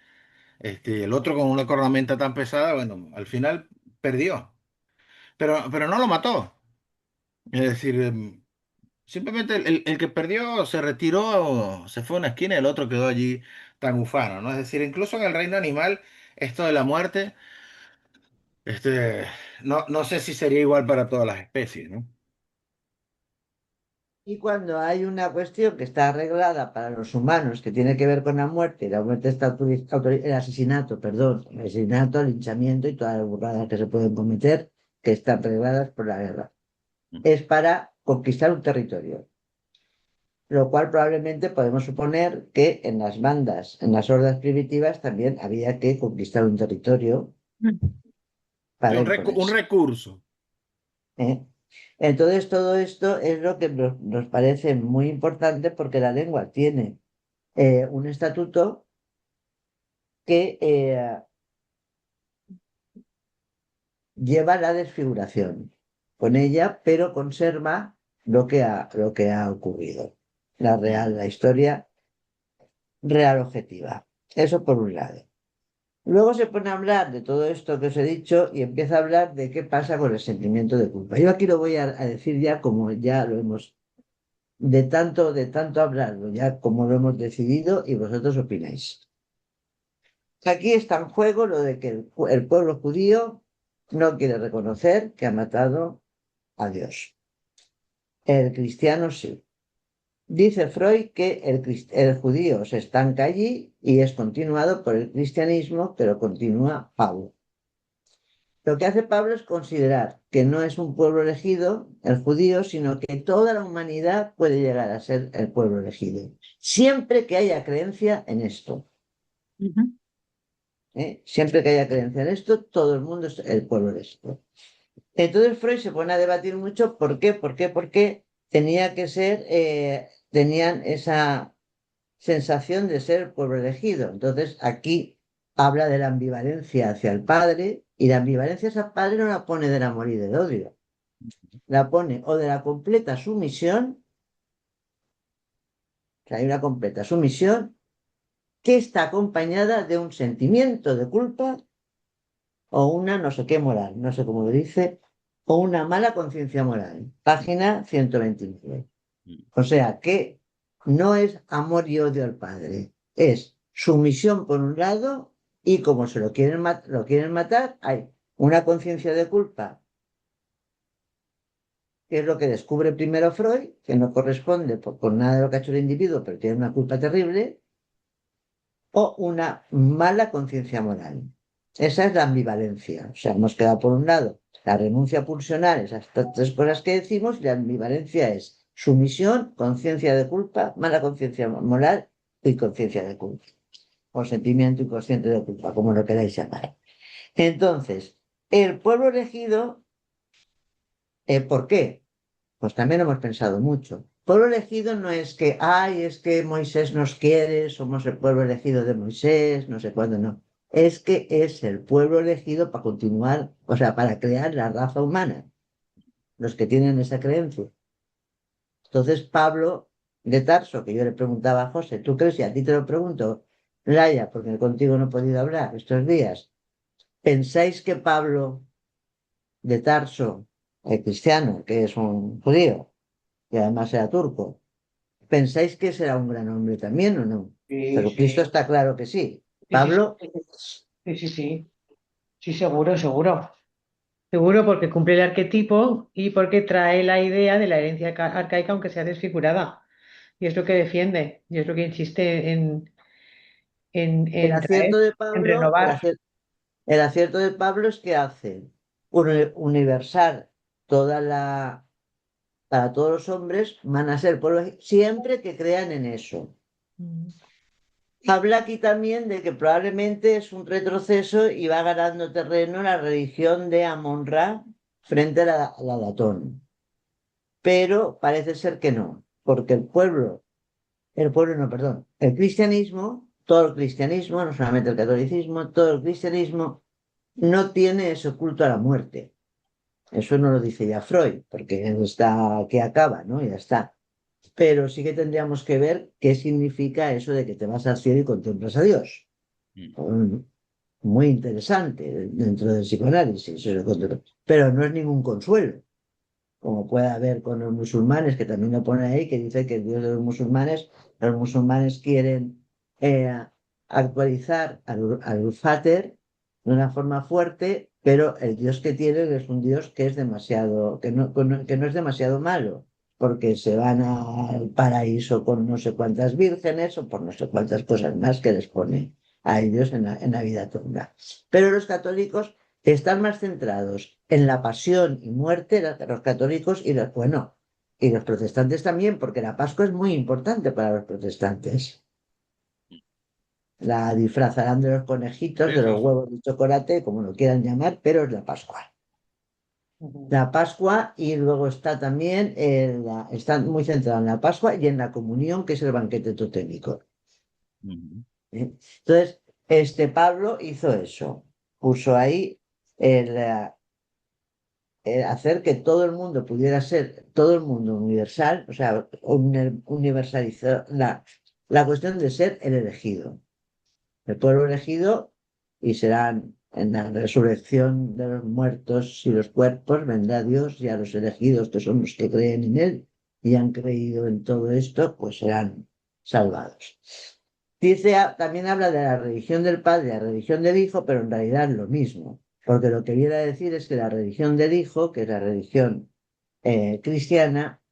el otro con una cornamenta tan pesada, bueno, al final perdió, pero no lo mató. Es decir, simplemente el que perdió se retiró, se fue a una esquina y el otro quedó allí tan ufano, ¿no? Es decir, incluso en el reino animal, esto de la muerte, no sé si sería igual para todas las especies, ¿no? Y cuando hay una cuestión que está arreglada para los humanos, que tiene que ver con la muerte, y la muerte está el asesinato, perdón, el asesinato, el linchamiento y todas las burradas que se pueden cometer, que están arregladas por la guerra, es para conquistar un territorio. Lo cual probablemente podemos suponer que en las bandas, en las hordas primitivas, también había que conquistar un territorio Sí, para un imponerse. recurso. ¿Eh? Entonces, todo esto es lo que nos parece muy importante porque la lengua tiene un estatuto que lleva la desfiguración con ella, pero conserva lo que ha ocurrido, la historia real objetiva. Eso por un lado. Luego se pone a hablar de todo esto que os he dicho y empieza a hablar de qué pasa con el sentimiento de culpa. Yo aquí lo voy a decir ya como ya lo hemos, de tanto hablarlo, ya como lo hemos decidido y vosotros opináis. Aquí está en juego lo de que el pueblo judío no quiere reconocer que ha matado a Dios. El cristiano sí. Dice Freud que el judío se estanca allí y es continuado por el cristianismo, pero continúa Pablo. Lo que hace Pablo es considerar que no es un pueblo elegido, el judío, sino que toda la humanidad puede llegar a ser el pueblo elegido, siempre que haya creencia en esto. Ujú. Siempre que haya creencia en esto, todo el mundo es el pueblo elegido. Entonces Freud se pone a debatir mucho por qué tenía que ser, tenían esa sensación de ser el pueblo elegido. Entonces aquí habla de la ambivalencia hacia el padre y la ambivalencia hacia el padre no la pone del amor y del odio, la pone o de la completa sumisión sea, hay una completa sumisión que está acompañada de un sentimiento de culpa o una no sé qué moral, no sé cómo lo dice, o una mala conciencia moral. Página 129. O sea que no es amor y odio al padre, es sumisión por un lado y como se lo quieren matar, hay una conciencia de culpa, que es lo que descubre primero Freud, que no corresponde con nada de lo que ha hecho el individuo, pero tiene una culpa terrible, o una mala conciencia moral. Esa es la ambivalencia. O sea, hemos quedado por un lado la renuncia pulsional, esas tres cosas que decimos, y la ambivalencia es sumisión, conciencia de culpa, mala conciencia moral y conciencia de culpa. O sentimiento inconsciente de culpa, como lo queráis llamar. Entonces, el pueblo elegido, ¿por qué? Pues también lo hemos pensado mucho. Pueblo elegido no es que, ay, es que Moisés nos quiere, somos el pueblo elegido de Moisés, no sé cuándo, no. Es que es el pueblo elegido para continuar, o sea, para crear la raza humana, los que tienen esa creencia. Entonces, Pablo de Tarso, que yo le preguntaba a José, ¿tú crees? Y a ti te lo pregunto, Laia, porque contigo no he podido hablar estos días. ¿Pensáis que Pablo de Tarso, el cristiano, que es un judío, y además era turco, ¿pensáis que será un gran hombre también o no? Sí, Pero Cristo sí, está claro que sí. sí, sí, Pablo, sí, sí, sí, sí, sí, seguro, seguro. Seguro porque cumple el arquetipo y porque trae la idea de la herencia arcaica, aunque sea desfigurada. Y es lo que defiende, y es lo que insiste el en traer, acierto de en Pablo, renovar. el acierto de Pablo es que hace universal toda la, para todos los hombres, van a ser pueblos siempre que crean en eso. Mm. Habla aquí también de que probablemente es un retroceso y va ganando terreno la religión de Amon-Ra frente a la de Atón. Pero parece ser que no, porque el pueblo no, perdón, el cristianismo, todo el cristianismo, no solamente el catolicismo, todo el cristianismo no tiene ese culto a la muerte. Eso no lo dice ya Freud, porque está que acaba, ¿no? Ya está. Pero sí que tendríamos que ver qué significa eso de que te vas al cielo y contemplas a Dios. Muy interesante dentro del psicoanálisis, pero no es ningún consuelo, como puede haber con los musulmanes, que también lo pone ahí, que dice que el Dios de los musulmanes quieren actualizar al Father de una forma fuerte, pero el Dios que tienen es un Dios que es demasiado, que no es demasiado malo, porque se van al paraíso con no sé cuántas vírgenes o por no sé cuántas cosas más que les pone a ellos en la vida tonga. Pero los católicos están más centrados en la pasión y muerte de los católicos y los, bueno, y los protestantes también, porque la Pascua es muy importante para los protestantes. La disfrazarán de los conejitos, Sí, de sí, los sí. huevos de chocolate, como lo quieran llamar, pero es la Pascua. Ujú. La Pascua y luego está también, están muy centrados en la Pascua y en la comunión, que es el banquete totémico. Ujú. Entonces, este Pablo hizo eso, puso ahí el, hacer que todo el mundo pudiera ser, todo el mundo universal, o sea, universalizar la cuestión de ser el elegido, el pueblo elegido, y serán en la resurrección de los muertos y los cuerpos, vendrá Dios y a los elegidos, que son los que creen en Él y han creído en todo esto, pues serán salvados. Dice, también habla de la religión del Padre y la religión del Hijo, pero en realidad es lo mismo, porque lo que viene a decir es que la religión del Hijo, que es la religión cristiana,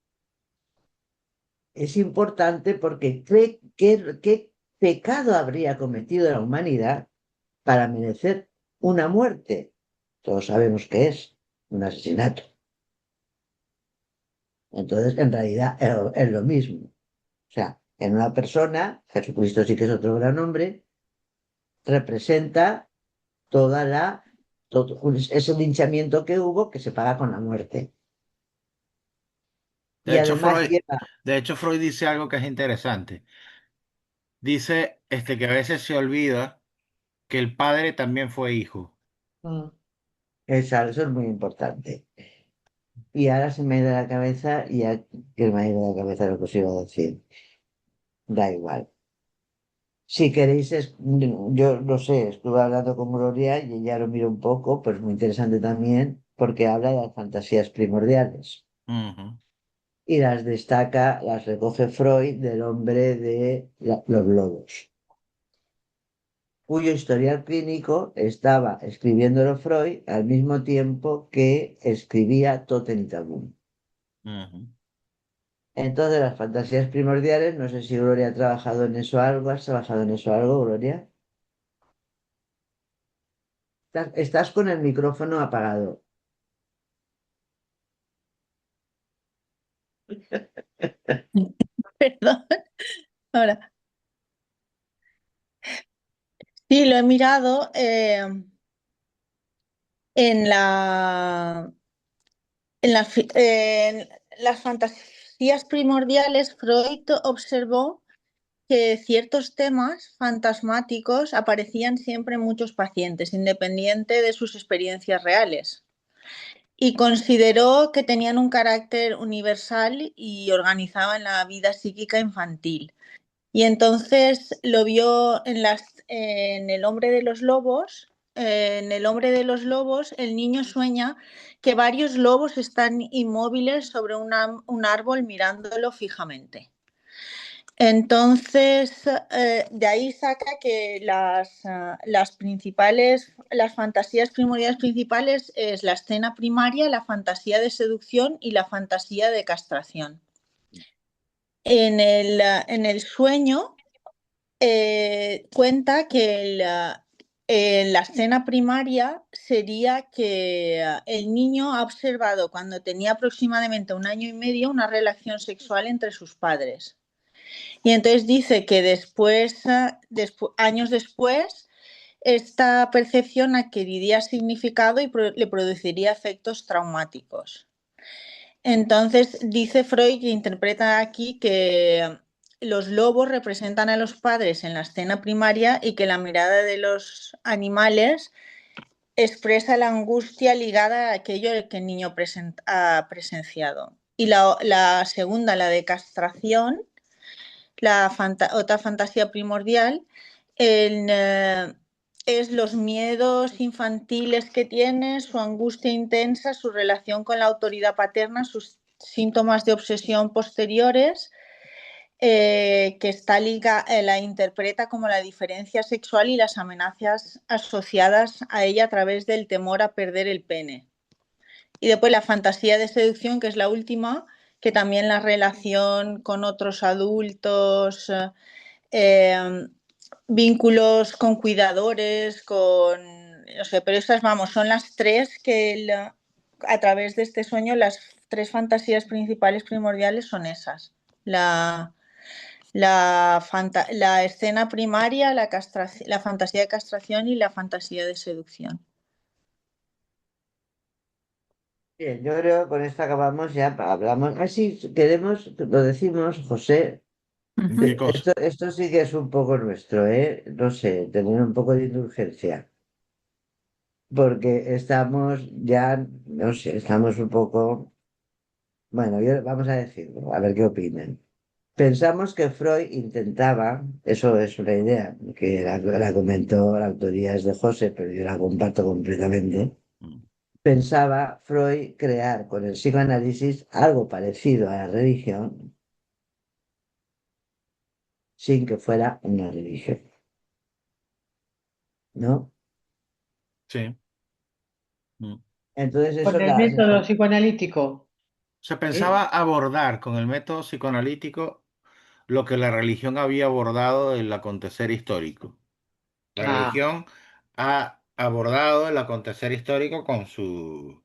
es importante porque cree qué pecado habría cometido la humanidad para merecer una muerte. Todos sabemos que es un asesinato. Entonces, en realidad es lo mismo. O sea, en una persona, Jesucristo sí que es otro gran hombre, representa toda ese linchamiento que hubo que se paga con la muerte. De Y hecho, además Freud, lleva, de hecho, Freud dice algo que es interesante. Dice que a veces se olvida que el padre también fue hijo. Mm. eso es muy importante. Y ahora se me ha ido la cabeza y ya que me ha ido la cabeza lo que os iba a decir. da igual. Si queréis, yo no sé, estuve hablando con Gloria y ella lo mira un poco, pues muy interesante también, porque habla de las fantasías primordiales Ujú, y las destaca, las recoge Freud del hombre de los lobos, cuyo historial clínico estaba escribiéndolo Freud al mismo tiempo que escribía Totem y Tabú. ujú. Entonces, las fantasías primordiales, no sé si Gloria ha trabajado en eso algo, ¿has trabajado en eso algo, Gloria? Estás con el micrófono apagado. Perdón. Ahora, sí, lo he mirado en en las fantasías primordiales. Freud observó que ciertos temas fantasmáticos aparecían siempre en muchos pacientes, independiente de sus experiencias reales, y consideró que tenían un carácter universal y organizaban la vida psíquica infantil. Y entonces lo vio en El hombre de los lobos. En El hombre de los lobos, el niño sueña que varios lobos están inmóviles sobre un árbol mirándolo fijamente. Entonces, de ahí saca que las fantasías primordiales principales es la escena primaria, la fantasía de seducción y la fantasía de castración. En el sueño cuenta que la escena primaria sería que el niño ha observado cuando tenía aproximadamente 1 año y medio una relación sexual entre sus padres. Y entonces dice que años después, esta percepción adquiriría significado y le produciría efectos traumáticos. Entonces dice Freud, que interpreta aquí que los lobos representan a los padres en la escena primaria y que la mirada de los animales expresa la angustia ligada a aquello que el niño ha presenciado. Y la segunda, la de castración, otra fantasía primordial, es los miedos infantiles que tiene, su angustia intensa, su relación con la autoridad paterna, sus síntomas de obsesión posteriores, la interpreta como la diferencia sexual y las amenazas asociadas a ella a través del temor a perder el pene. Y después la fantasía de seducción, que es la última, que también la relación con otros adultos, eh, vínculos con cuidadores, no sé, pero estas, vamos, son las tres a través de este sueño, las tres fantasías principales primordiales son esas. La escena primaria, la fantasía de castración y la fantasía de seducción. Bien, yo creo que con esto acabamos, ya hablamos. Así queremos, lo decimos, José. ¿Qué cosa? Esto sí que es un poco nuestro, ¿eh? No sé, tener un poco de indulgencia. Porque estamos ya, no sé, estamos un poco. Bueno, vamos a decirlo, a ver qué opinan. Pensamos que Freud intentaba, eso es una idea, que la comentó, la autoría es de José, pero yo la comparto completamente. Mm, Pensaba Freud crear con el psicoanálisis algo parecido a la religión sin que fuera una religión, ¿no? sí. Mm. Entonces eso Con el método psicoanalítico. Se ¿eh? pensaba abordar con el método psicoanalítico lo que la religión había abordado del acontecer histórico. La Ah, religión ha abordado el acontecer histórico con su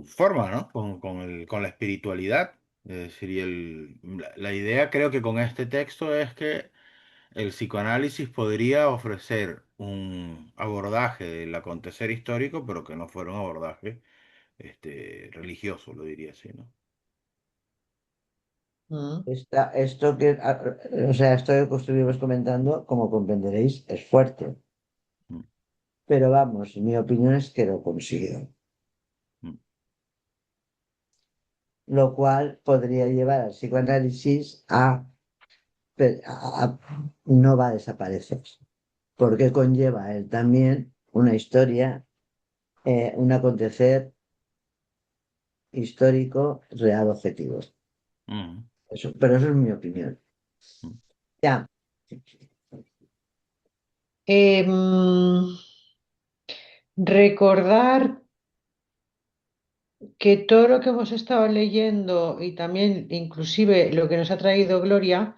forma, ¿no? Con la espiritualidad. Es decir, la idea creo que con este texto es que el psicoanálisis podría ofrecer un abordaje del acontecer histórico, pero que no fuera un abordaje religioso, lo diría así, ¿no? mm. Esto que, o sea, esto que estuvimos comentando, como comprenderéis, es fuerte. Mm, Pero vamos, mi opinión es que lo consigo. mm. lo cual podría llevar al psicoanálisis no va a desaparecer, porque conlleva él también una historia, un acontecer histórico real objetivo. Mm, Pero eso es mi opinión. mm, Ya, Em, recordar que todo lo que hemos estado leyendo y también inclusive lo que nos ha traído Gloria,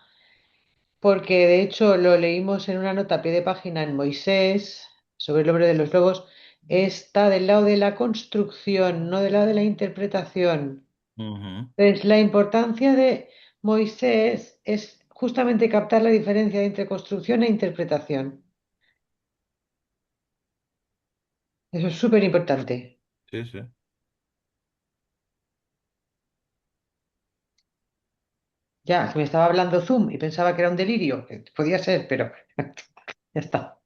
porque de hecho lo leímos en una nota a pie de página en Moisés sobre el hombre de los lobos, está del lado de la construcción, no del lado de la interpretación. ujú. Entonces, la importancia de Moisés es justamente captar la diferencia entre construcción e interpretación. Eso es súper importante. Sí, sí. Ya, que me estaba hablando Zoom y pensaba que era un delirio, que podía ser, pero ya está.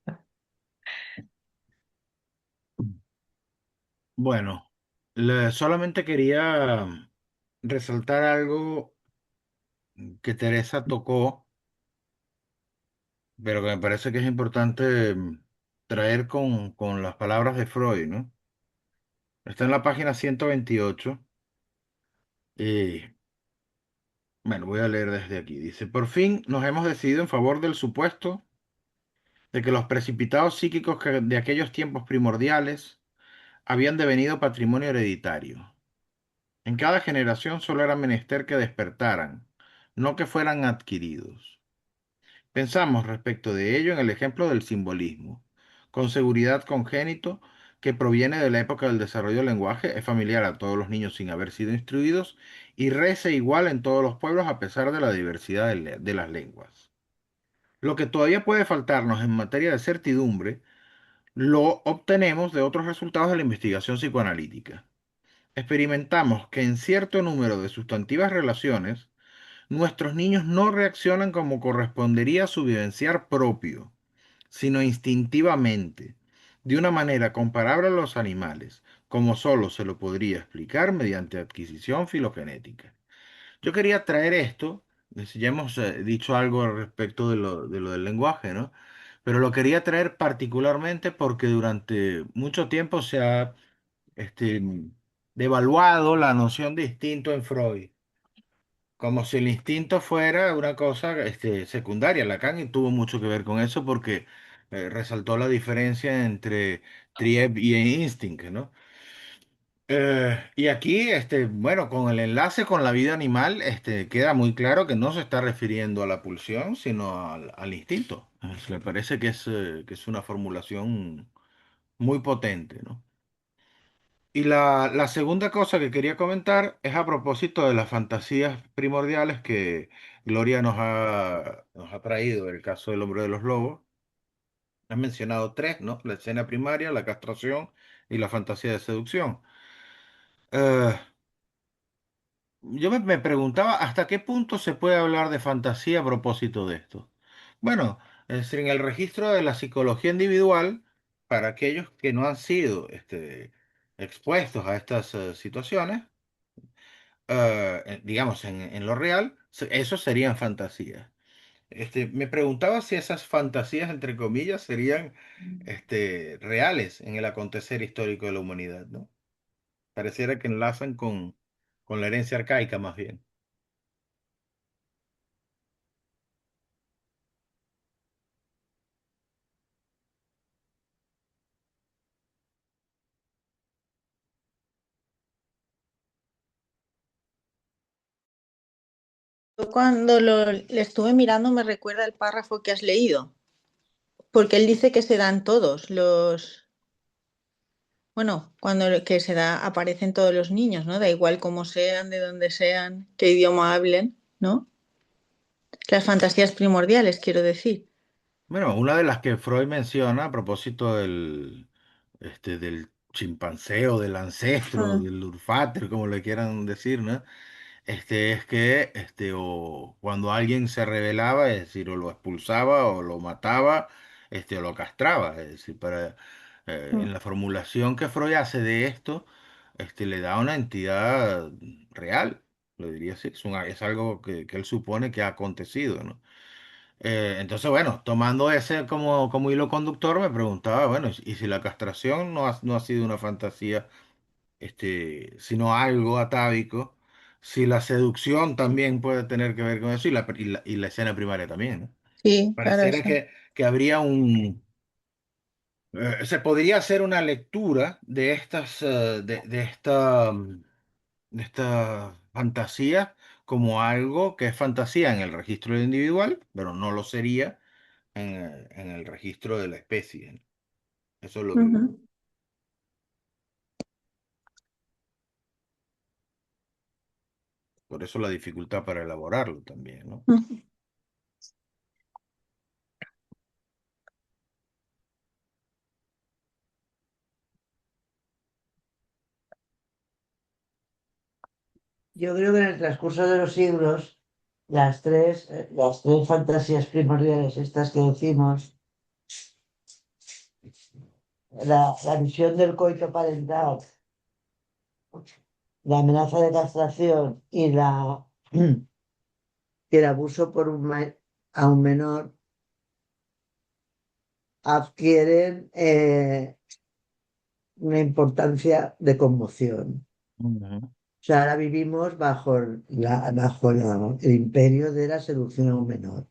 Bueno, solamente quería resaltar algo que Teresa tocó, pero que me parece que es importante traer con las palabras de Freud, ¿no? Está en la página 128 y, bueno, voy a leer desde aquí. Dice, por fin nos hemos decidido en favor del supuesto de que los precipitados psíquicos de aquellos tiempos primordiales habían devenido patrimonio hereditario. En cada generación solo era menester que despertaran, no que fueran adquiridos. Pensamos respecto de ello en el ejemplo del simbolismo. Con seguridad congénito, que proviene de la época del desarrollo del lenguaje, es familiar a todos los niños sin haber sido instruidos y rece igual en todos los pueblos a pesar de la diversidad de las lenguas. Lo que todavía puede faltarnos en materia de certidumbre, lo obtenemos de otros resultados de la investigación psicoanalítica. Experimentamos que en cierto número de sustantivas relaciones, nuestros niños no reaccionan como correspondería a su vivenciar propio, sino instintivamente, de una manera comparable a los animales, como solo se lo podría explicar mediante adquisición filogenética. Yo quería traer esto, ya hemos dicho algo al respecto de lo del lenguaje, ¿no? Pero lo quería traer particularmente porque durante mucho tiempo se ha este, devaluado la noción de instinto en Freud, como si el instinto fuera una cosa secundaria. Lacan tuvo mucho que ver con eso porque resaltó la diferencia entre Trieb y Instinct, ¿no? Y aquí, bueno, con el enlace con la vida animal, queda muy claro que no se está refiriendo a la pulsión, sino al instinto. Me parece que es una formulación muy potente, ¿no? Y la segunda cosa que quería comentar es a propósito de las fantasías primordiales que Gloria nos ha traído, el caso del hombre de los lobos. Has mencionado tres, ¿no? La escena primaria, la castración y la fantasía de seducción. Eh, yo me preguntaba hasta qué punto se puede hablar de fantasía a propósito de esto. Bueno, es decir, en el registro de la psicología individual, para aquellos que no han sido expuestos a estas situaciones, digamos, en lo real, eso serían fantasías. Me preguntaba si esas fantasías, entre comillas, serían reales en el acontecer histórico de la humanidad, ¿no? Pareciera que enlazan con la herencia arcaica más bien. Yo cuando le estuve mirando me recuerda el párrafo que has leído, porque él dice que se dan todos los, bueno, cuando que se da, aparecen todos los niños, ¿no? Da igual cómo sean, de dónde sean, qué idioma hablen, ¿no? Las fantasías primordiales, quiero decir. Bueno, una de las que Freud menciona a propósito del chimpancé o del ancestro, Ah, del urfáter, como le quieran decir, ¿no? Es que o cuando alguien se rebelaba, es decir, o lo expulsaba, o lo mataba, o lo castraba. Es decir, ah, en la formulación que Freud hace de esto, le da una entidad real. lo diría así, es algo que él supone que ha acontecido, ¿no? Entonces, bueno, tomando ese como hilo conductor, me preguntaba, bueno, y si la castración no ha sido una fantasía, sino algo atávico, si la seducción también puede tener que ver con eso y la escena primaria también, ¿no? Sí, claro, Pareciera eso. que habría se podría hacer una lectura de esta fantasía como algo que es fantasía en el registro del individual, pero no lo sería en el registro de la especie, ¿no? Eso es lo que... Ujú. Por eso la dificultad para elaborarlo también, ¿no? Ujú. Yo creo que en el transcurso de los siglos, las tres fantasías primordiales, estas que decimos, la visión del coito parental, la amenaza de castración y y el abuso a un menor, adquieren una importancia de conmoción. Ujú, O sea, ahora vivimos el imperio de la seducción a un menor.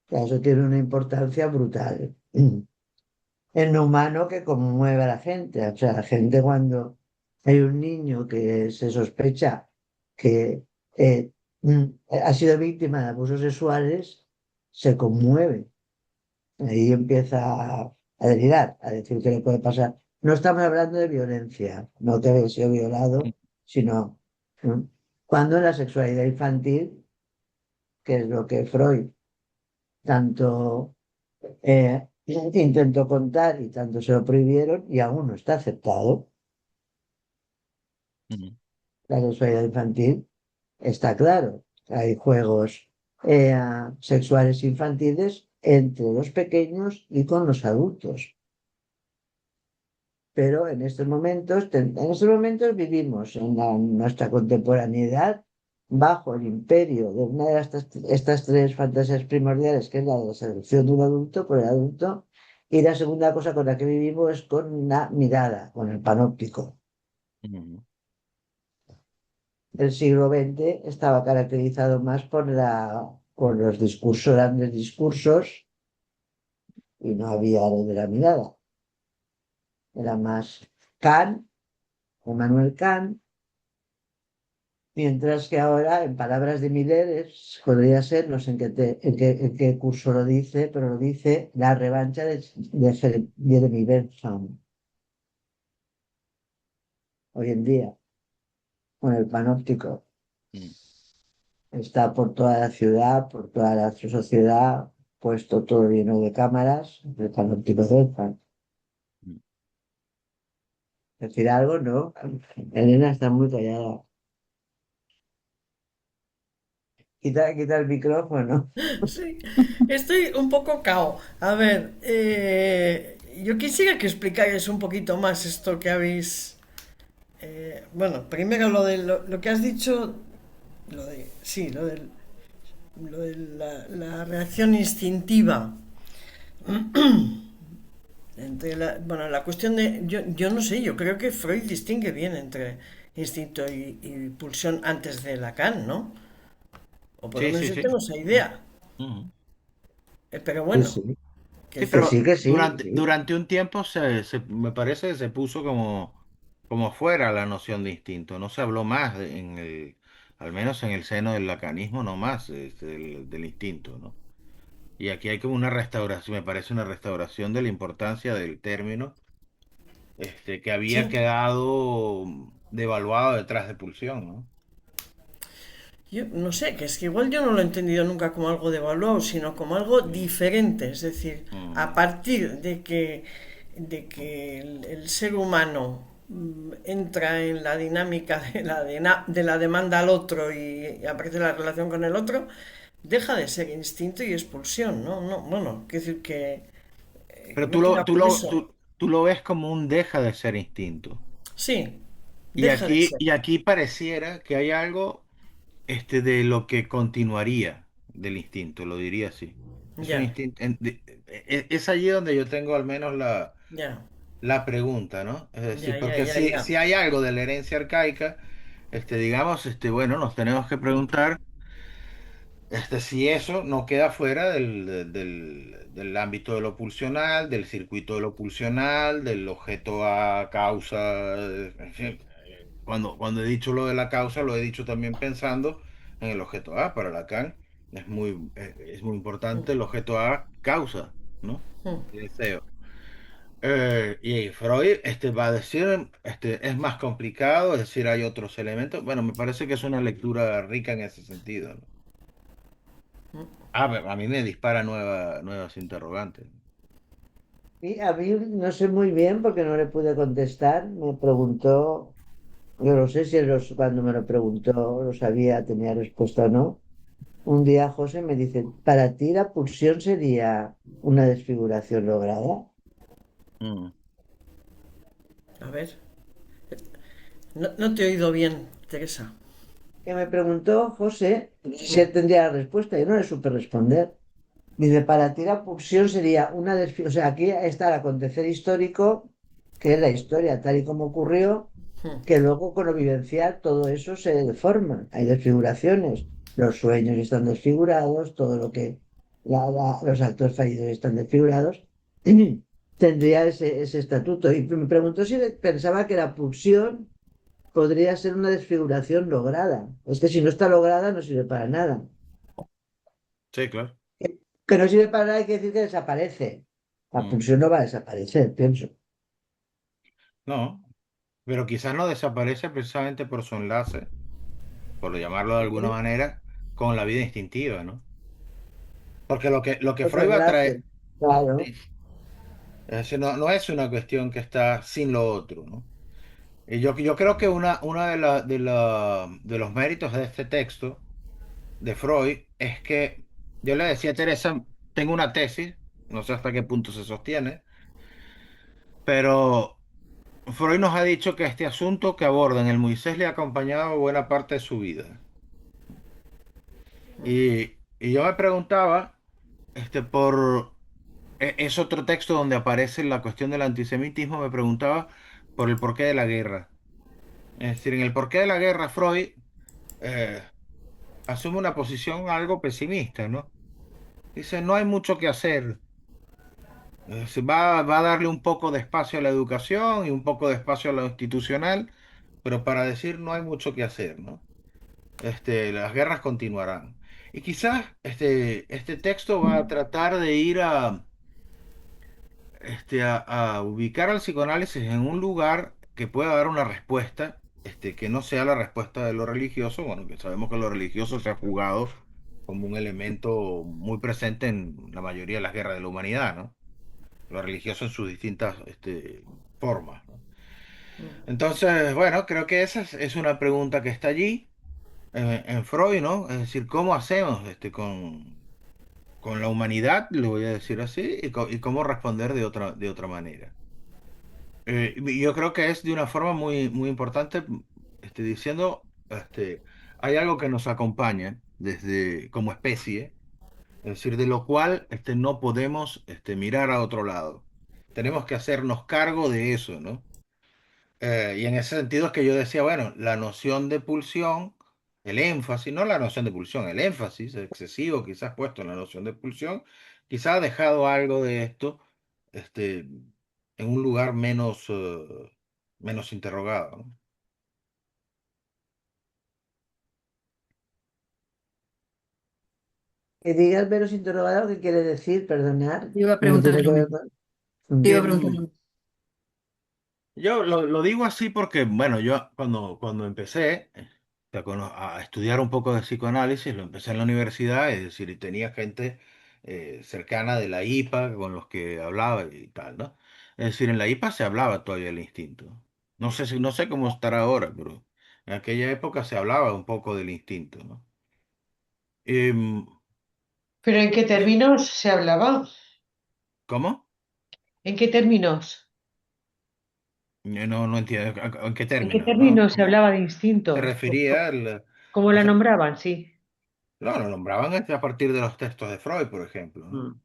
O sea, eso tiene una importancia brutal en lo humano que conmueve a la gente. O sea, la gente cuando hay un niño que se sospecha que mm, ha sido víctima de abusos sexuales, se conmueve. Ahí empieza a delirar, a decir qué le puede pasar. No estamos hablando de violencia, no que haya sido violado, sino cuando en la sexualidad infantil, que es lo que Freud tanto intentó contar y tanto se lo prohibieron y aún no está aceptado, ujú, la sexualidad infantil está claro. Hay juegos sexuales infantiles entre los pequeños y con los adultos. Pero en estos momentos vivimos en nuestra contemporaneidad bajo el imperio de una de estas tres fantasías primordiales, que es la de la seducción de un adulto por el adulto, y la segunda cosa con la que vivimos es con la mirada, con el panóptico. ujú, El siglo XX estaba caracterizado más por los discursos, grandes discursos, y no había lo de la mirada. Era más Kant, Immanuel Kant. Mientras que ahora, en palabras de Miller, podría ser, no sé en qué curso lo dice, pero lo dice la revancha de Jeremy Bentham hoy en día, con el panóptico. ujú, Está por toda la ciudad, por toda la sociedad, puesto todo lleno de cámaras, el panóptico de Bentham. ujú. ¿Decir algo? No. Elena está muy callada. Quita el micrófono. Sí, estoy un poco cao. A ver, yo quisiera que explicáis un poquito más esto que habéis... bueno, primero lo que has dicho, sí, lo de la reacción instintiva. Bueno, la cuestión de... Yo no sé, yo creo que Freud distingue bien entre instinto y pulsión antes de Lacan, ¿no? O por lo Sí, menos sí, yo sí. tengo esa idea. Ujú. Pero Sí, bueno, sí. que Sí, decir, Que sí, pero que sí, durante, sí. durante un tiempo me parece que se puso como fuera la noción de instinto. No se habló más al menos en el seno del lacanismo, no más del instinto, ¿no? Y aquí hay como una restauración, me parece una restauración de la importancia del término, que había sí, quedado devaluado detrás de pulsión, ¿no? yo no sé, que es que igual yo no lo he entendido nunca como algo devaluado, sino como algo Mm, diferente. Es decir, a mm, partir de que el ser humano entra en la dinámica de la demanda al otro y aparece la relación con el otro, deja de ser instinto y expulsión, ¿no? No, bueno, quiero decir que Pero me he quedado con eso. tú lo ves como un deja de ser instinto. Sí, Deja de ser. Y aquí pareciera que hay algo de lo que continuaría del instinto, lo diría así. Es un Ya, instinto, es allí donde yo tengo al menos ya, la pregunta, ¿no? Es ya, decir, ya, porque ya, si ya. hay algo de la herencia arcaica, digamos, bueno, nos tenemos que preguntar, si eso no queda fuera del ámbito de lo pulsional, del circuito de lo pulsional, del objeto a causa, en fin, cuando he dicho lo de la causa, lo he dicho también pensando en el objeto A. Para Lacan es muy importante el objeto A causa, ¿no? Mm. El deseo. Y Freud va a decir, es más complicado, es decir, hay otros elementos. Bueno, me parece que es una lectura rica en ese sentido, ¿no? A mí me dispara nuevas interrogantes. Y a mí no sé muy bien porque no le pude contestar. Me preguntó, yo no sé si cuando me lo preguntó lo sabía, tenía respuesta o no. Un día José me dice, ¿para ti la pulsión sería una desfiguración lograda? Mm. A ver, no, no te he oído bien, Teresa. Que me preguntó José si Mm, él tendría la respuesta. Yo no le supe responder. Dice, para ti la pulsión sería una desfiguración. O sea, aquí está el acontecer histórico, que es la historia tal y como ocurrió, mm, que luego con lo vivencial todo eso se deforma. Hay desfiguraciones. Los sueños están desfigurados, todo lo que los actos fallidos están desfigurados. Tendría ese estatuto. Y me preguntó si pensaba que la pulsión podría ser una desfiguración lograda. Es que si no está lograda no sirve para nada. Sí, claro. Que no sirve para nada hay que decir que desaparece. La Mm. pulsión no va a desaparecer, pienso. No, pero quizás no desaparece precisamente por su enlace, por llamarlo de alguna ¿Sí? manera, con la vida instintiva, ¿no? Porque lo que Otro Freud va a enlace. traer, Claro. sí, es decir, no es una cuestión que está sin lo otro, ¿no? Y yo creo que una de los méritos de este texto de Freud es que yo le decía a Teresa, tengo una tesis, no sé hasta qué punto se sostiene, pero Freud nos ha dicho que este asunto que aborda en el Moisés le ha acompañado buena parte de su vida. Y yo me preguntaba, es otro texto donde aparece la cuestión del antisemitismo, me preguntaba por el porqué de la guerra. Es decir, en el porqué de la guerra, Freud eh, asume una posición algo pesimista, ¿no? Dice, no hay mucho que hacer. Va a darle un poco de espacio a la educación y un poco de espacio a lo institucional, pero para decir no hay mucho que hacer, ¿no? Las guerras continuarán. Y quizás este texto va a tratar de ir a ubicar al psicoanálisis en un lugar que pueda dar una respuesta, que no sea la respuesta de lo religioso, bueno, que sabemos que lo religioso se ha jugado como un elemento muy presente en la mayoría de las guerras de la humanidad, ¿no? Lo religioso en sus distintas formas, ¿no? Entonces, bueno, creo que esa es una pregunta que está allí en Freud, ¿no? Es decir, ¿cómo hacemos con la humanidad, lo voy a decir así, y cómo responder de otra manera? Y yo creo que es de una forma muy, muy importante, diciendo, hay algo que nos acompaña desde como especie, es decir, de lo cual no podemos mirar a otro lado. Tenemos que hacernos cargo de eso, ¿no? Y en ese sentido es que yo decía, bueno, la noción de pulsión, el énfasis, no la noción de pulsión, el énfasis excesivo quizás puesto en la noción de pulsión, quizás ha dejado algo de esto este, en un lugar menos interrogado, ¿no? Que digas menos interrogado, ¿qué quiere decir? Perdonar. Te iba a No preguntar tiene lo que ver mismo. con... Te iba a preguntar lo Em, mismo. yo lo digo así porque, bueno, yo cuando empecé a estudiar un poco de psicoanálisis, lo empecé en la universidad, es decir, y tenía gente cercana de la IPA con los que hablaba y tal, ¿no? Es decir, en la IPA se hablaba todavía del instinto. No sé cómo estará ahora, pero en aquella época se hablaba un poco del instinto, ¿no? Em, ¿Pero en qué términos se hablaba? ¿Cómo? ¿En qué términos? No entiendo en qué ¿En qué términos, ¿no? términos se ¿Cómo hablaba de se instinto? refería al... ¿Cómo O la sea, nombraban? Sí. no, lo nombraban a partir de los textos de Freud, por ejemplo, ¿no? Mm.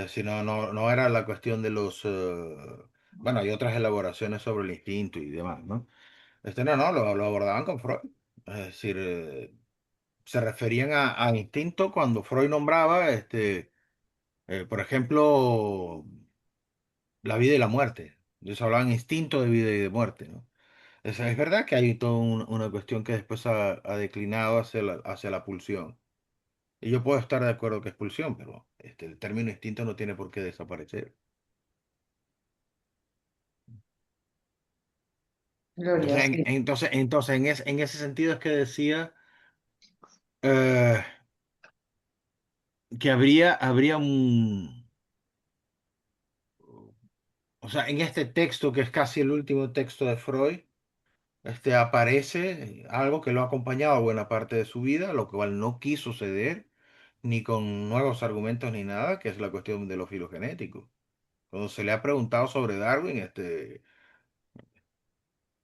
Si no era la cuestión de los... bueno, hay otras elaboraciones sobre el instinto y demás, ¿no? No, lo abordaban con Freud. Es decir, se referían a instinto cuando Freud nombraba, por ejemplo, la vida y la muerte. Ellos hablaban instinto de vida y de muerte, ¿no? Es verdad que hay toda una cuestión que después ha declinado hacia la pulsión. Y yo puedo estar de acuerdo que es pulsión, pero el término instinto no tiene por qué desaparecer. Gloria, Entonces, sí. en ese sentido es que decía eh, que habría un... O sea, en este texto, que es casi el último texto de Freud, aparece algo que lo ha acompañado buena parte de su vida, lo cual no quiso ceder, ni con nuevos argumentos ni nada, que es la cuestión de lo filogenético. Cuando se le ha preguntado sobre Darwin,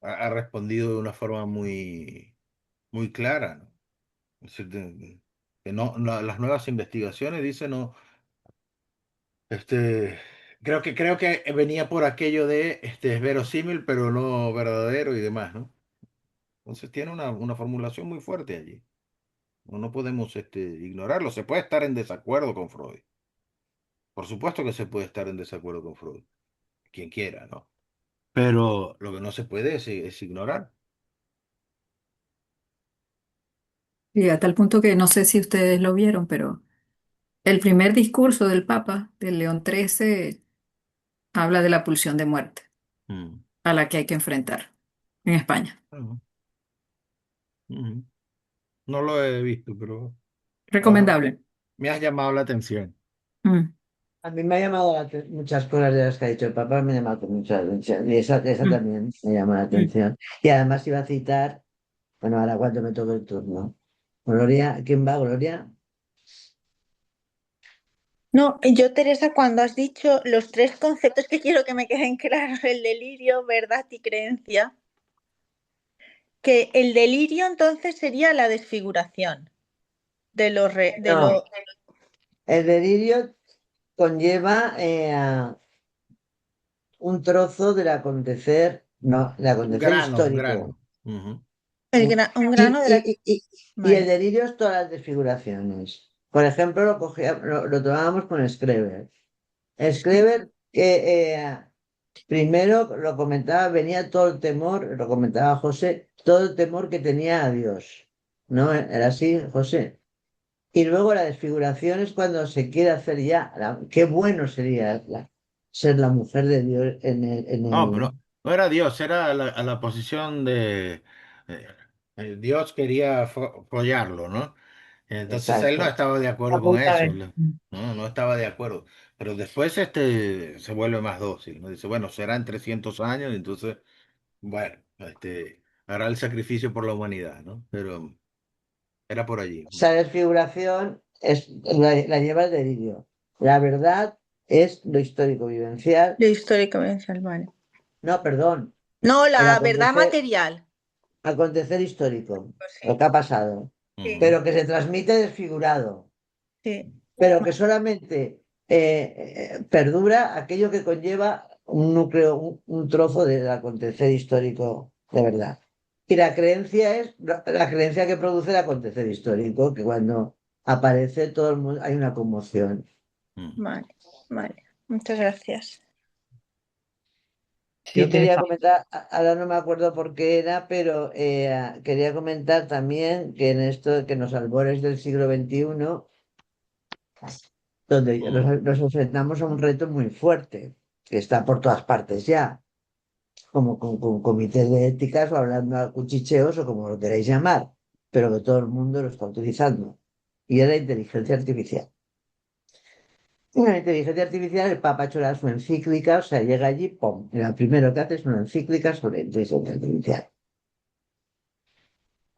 ha respondido de una forma muy, muy clara, ¿no? Es decir, que las nuevas investigaciones, dice, no, este, creo que venía por aquello de, es verosímil, pero no verdadero y demás, ¿no? Entonces tiene una formulación muy fuerte allí. No podemos ignorarlo. Se puede estar en desacuerdo con Freud. Por supuesto que se puede estar en desacuerdo con Freud. Quien quiera, ¿no? Pero lo que no se puede es ignorar. Y a tal punto que no sé si ustedes lo vieron, pero el primer discurso del Papa, del León XIII, habla de la pulsión de muerte Mm. a la que hay que enfrentar en España. Ujú, ujú. No lo he visto, pero ahora Recomendable. me has llamado la atención. Mm, A mí me ha llamado muchas cosas de las que ha dicho el papá, me ha llamado mucho la atención. Y esa mm, también me llama la mm. atención. Y además iba a citar, bueno, ahora cuando me toque el turno. Gloria, ¿quién va, Gloria? No, yo, Teresa, cuando has dicho los tres conceptos que quiero que me queden claros, el delirio, verdad y creencia, que el delirio entonces sería la desfiguración de lo, de No, lo... el delirio conlleva un trozo del acontecer, no, del Un acontecer grano, un histórico. grano. Ujú. un Y, grano de la... y- y- y el Vale. delirio es todas las desfiguraciones. Por ejemplo, lo tomábamos con Schreber. Schreber, que primero lo comentaba, venía todo el temor, lo comentaba José, todo el temor que tenía a Dios. ¿No? ¿Era así, José? Y luego la desfiguración es cuando se quiere hacer ya, qué bueno sería ser la mujer de Dios en No, pero el... no era Dios, era a la posición de... eh, Dios quería follarlo, ¿no? Entonces él no Exacto. estaba de acuerdo con eso, Apuntable. no estaba de acuerdo. Pero después se vuelve más dócil, ¿no? Dice, bueno, serán 300 años, entonces, bueno, hará el sacrificio por la humanidad, ¿no? Pero era por allí. Esa desfiguración la lleva el delirio. La verdad es lo histórico vivencial. Lo histórico, vale. No, perdón, No, el la verdad material. acontecer histórico, Pues lo sí, que ha pasado, Ujú. pero que se transmite desfigurado, sí, pero que solamente perdura aquello que conlleva un núcleo, un trozo del acontecer histórico de verdad. Y la creencia es la creencia que produce el acontecer histórico, que cuando aparece todo el mundo hay una conmoción. Mm. vale, vale. Muchas gracias. Yo Sí, quería Teresa. comentar, ahora no me acuerdo por qué era, pero quería comentar también que en esto, que en los albores del siglo XXI, donde Mm. nos enfrentamos a un reto muy fuerte, que está por todas partes ya, como con comités de éticas o hablando a cuchicheos o como lo queráis llamar, pero que todo el mundo lo está utilizando. Y es la inteligencia artificial. Y la inteligencia artificial, el Papa ha hecho su encíclica, o sea, llega allí, ¡pum! Y lo primero que hace es una encíclica sobre inteligencia artificial.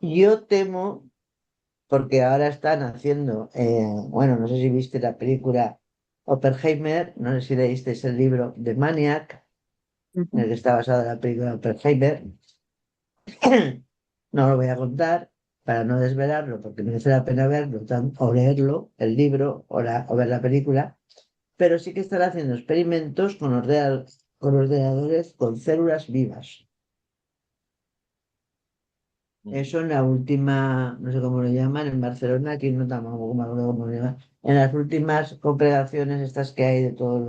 Yo temo, porque ahora están haciendo, bueno, no sé si viste la película Oppenheimer, no sé si leísteis el libro de Maniac, en el que está basada la película de Oppenheimer. No lo voy a contar para no desvelarlo, porque merece la pena verlo o leerlo, el libro, o ver la película, pero sí que están haciendo experimentos con ordenadores con células vivas. Eso en la última, no sé cómo lo llaman, en Barcelona, aquí no tampoco me acuerdo cómo lo llaman, en las últimas congregaciones estas que hay de todos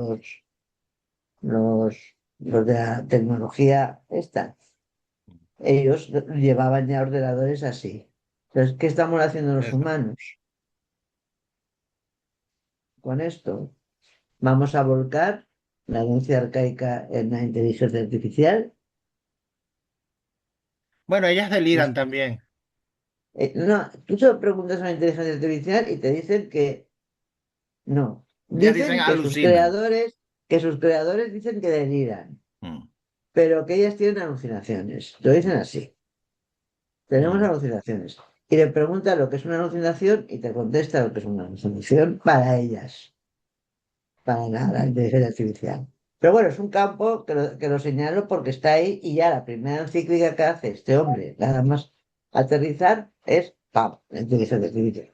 los de la tecnología esta, ellos llevaban ya ordenadores así. Entonces, ¿qué estamos haciendo los Eso. humanos con esto? Vamos a volcar la herencia arcaica en la inteligencia artificial. Bueno, ellas deliran también. No, tú solo preguntas a la inteligencia artificial y te dicen que no. Ellas dicen Dicen alucinan. que sus creadores dicen que deliran, Mm, pero que ellas tienen alucinaciones. Lo dicen así. Tenemos mm, alucinaciones. Y le pregunta lo que es una alucinación y te contesta lo que es una alucinación para ellas, para la inteligencia artificial. Pero bueno, es un campo que lo señalo porque está ahí y ya la primera encíclica que hace este hombre, nada más aterrizar, es ¡pam! La inteligencia artificial.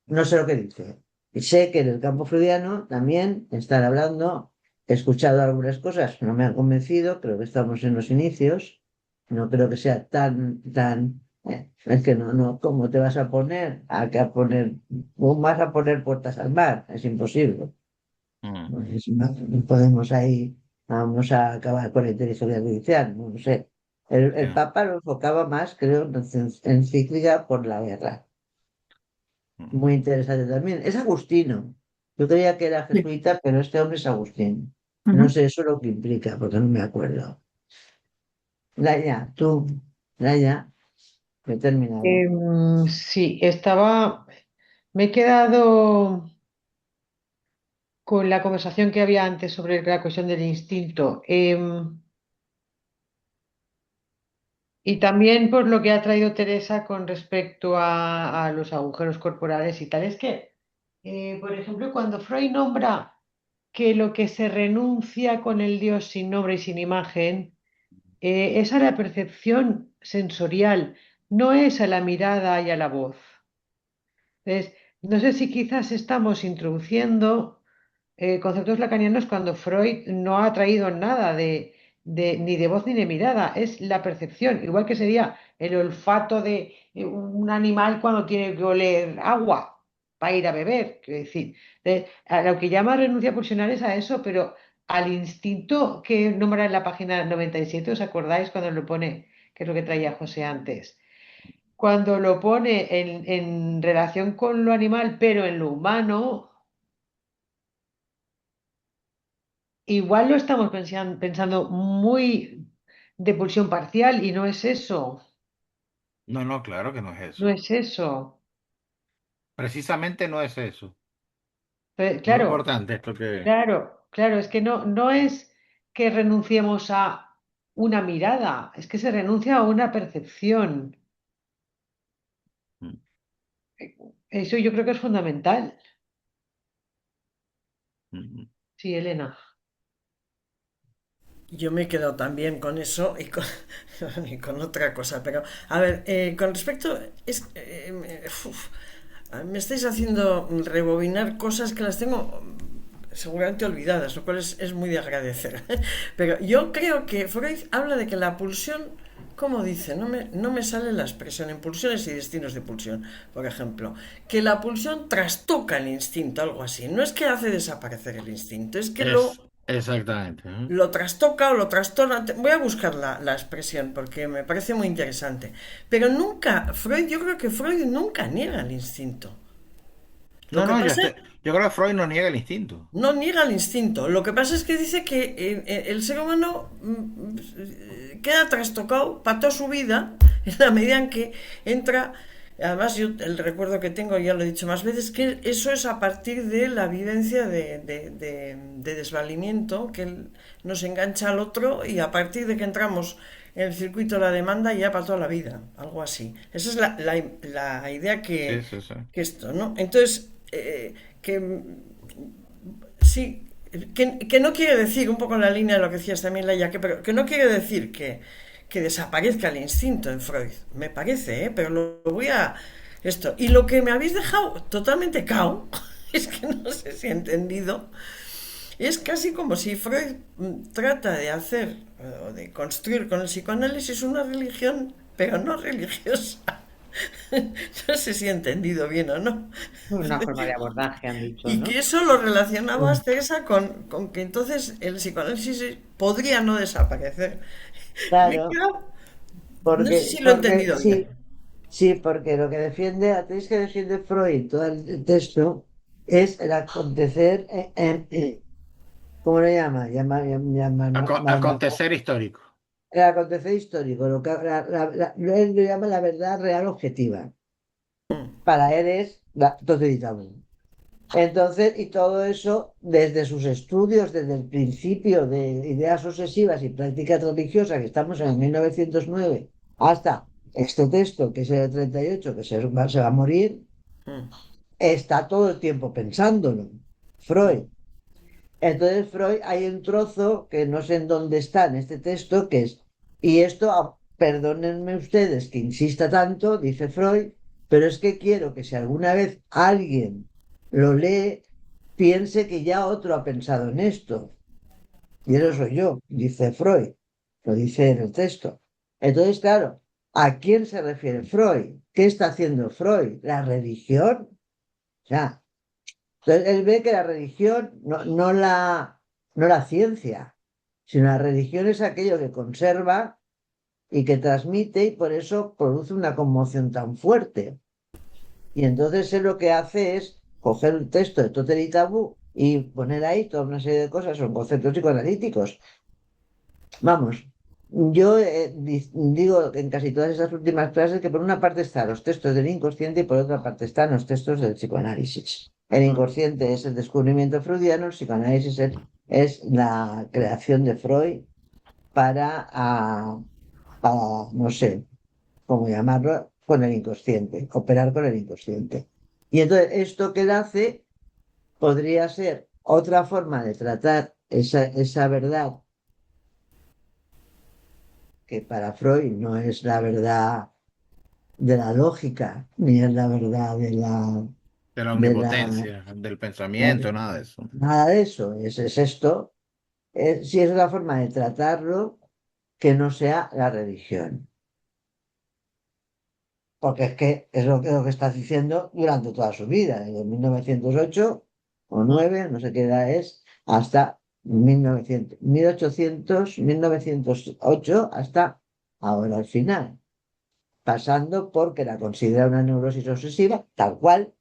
No sé lo que dice. Y sé que en el campo freudiano también están hablando, he escuchado algunas cosas, no me han convencido, creo que estamos en los inicios, no creo que sea es que no, ¿cómo te vas a poner? ¿Cómo vas a poner puertas al mar? Es imposible. mm. Pues, no podemos ahí, vamos a acabar con la inteligencia artificial, no lo sé. El Ya, Papa lo enfocaba más, creo, en encíclica por la guerra. mm. Muy interesante también. Es Agustino. Yo creía que era Sí. jesuita, pero este hombre es Agustino. No Ujú. sé eso lo que implica, porque no me acuerdo. Laia, tú, Laia, he terminado. Sí, me he quedado con la conversación que había antes sobre la cuestión del instinto. Y también por lo que ha traído Teresa con respecto a los agujeros corporales y tal. Es que, por ejemplo, cuando Freud nombra que lo que se renuncia con el Dios sin nombre y sin imagen, es a la percepción sensorial, no es a la mirada y a la voz. Entonces, no sé si quizás estamos introduciendo conceptos lacanianos cuando Freud no ha traído nada ni de voz ni de mirada, es la percepción, igual que sería el olfato de un animal cuando tiene que oler agua para ir a beber, quiero decir. A lo que llama renuncia pulsional es a eso, pero al instinto que nombra en la página 97, ¿os acordáis cuando lo pone, que es lo que traía José antes? Cuando lo pone en relación con lo animal, pero en lo humano, igual lo estamos pensando muy de pulsión parcial y no es eso, No, no, claro que no es no eso. es eso. Precisamente no es eso. Muy Claro, importante esto que... claro, es que no es que renunciemos a una mirada, es que se renuncia a una percepción. Mm, Eso yo creo que es fundamental. mm. Sí, Elena. Yo me he quedado también con eso y con otra cosa, pero a ver, con respecto, me estáis haciendo rebobinar cosas que las tengo seguramente olvidadas, lo cual es muy de agradecer. Pero yo creo que Freud habla de que la pulsión, ¿cómo dice? No me sale la expresión en pulsiones y destinos de pulsión, por ejemplo, que la pulsión trastoca el instinto, algo así. No es que hace desaparecer el instinto, es que Es exactamente. ¿Eh? lo trastoca o lo trastorna. Voy a buscar la expresión porque me parece muy interesante. Pero nunca, yo creo que Freud nunca niega el instinto. Lo No, que no, pasa, yo creo que Freud no niega el instinto. no niega el instinto. Lo que pasa es que dice que el ser humano queda trastocado para toda su vida en la medida en que entra. Además, yo el recuerdo que tengo, ya lo he dicho más veces, que eso es a partir de la vivencia de desvalimiento, que nos engancha al otro y a partir de que entramos en el circuito de la demanda ya para toda la vida, algo así. Esa es la idea Sí, sí, sí. que esto, ¿no? Entonces, que sí, que no quiere decir, un poco en la línea de lo que decías también, Laia, pero que no quiere decir que desaparezca el instinto en Freud. Me parece, ¿eh? Pero lo voy a... Esto. Y lo que me habéis dejado totalmente cao, es que no sé si he entendido, es casi como si Freud trata de hacer o de construir con el psicoanálisis una religión, pero no religiosa. No sé si he entendido bien o no. Una forma de abordaje, han dicho, Y que ¿no? eso lo relacionabas, Teresa, con que entonces el psicoanálisis podría no desaparecer. Me Claro, queda- No sé si lo he porque entendido sí, bien. sí, porque lo que defiende, la tesis que defiende Freud, todo el texto, es el acontecer, ¿cómo lo llama? Acontecer histórico. El acontecer histórico, él lo llama la verdad real objetiva. Para él es la totalitario. Entonces, y todo eso desde sus estudios, desde el principio de ideas obsesivas y prácticas religiosas, que estamos en el 1909, hasta este texto, que es el 38, que se va a morir, está todo el tiempo pensándolo. Freud. Entonces, Freud, hay un trozo que no sé en dónde está en este texto, que es, y esto, perdónenme ustedes que insista tanto, dice Freud, pero es que quiero que si alguna vez alguien lo lee, piense que ya otro ha pensado en esto. Y eso soy yo, dice Freud, lo dice en el texto. Entonces, claro, ¿a quién se refiere Freud? ¿Qué está haciendo Freud? ¿La religión? O sea, entonces él ve que la religión, no la ciencia, sino la religión es aquello que conserva y que transmite y por eso produce una conmoción tan fuerte. Y entonces él lo que hace es coger el texto de Totel y Tabú y poner ahí toda una serie de cosas, son conceptos psicoanalíticos. Vamos, yo digo en casi todas esas últimas clases que por una parte están los textos del inconsciente y por otra parte están los textos del psicoanálisis. El inconsciente es el descubrimiento freudiano, el psicoanálisis es la creación de Freud para, no sé cómo llamarlo, con el inconsciente, operar con el inconsciente. Y entonces esto que él hace podría ser otra forma de tratar esa verdad que para Freud no es la verdad de la lógica, ni es la verdad De la de la, omnipotencia, del pensamiento, nada de eso. nada de eso, es esto, si es una forma de tratarlo que no sea la religión. Porque es que es lo que está diciendo durante toda su vida, desde 1908 o 9 no sé qué edad es, hasta 1900, 1800, 1908 hasta ahora al final, pasando porque la considera una neurosis obsesiva, tal cual,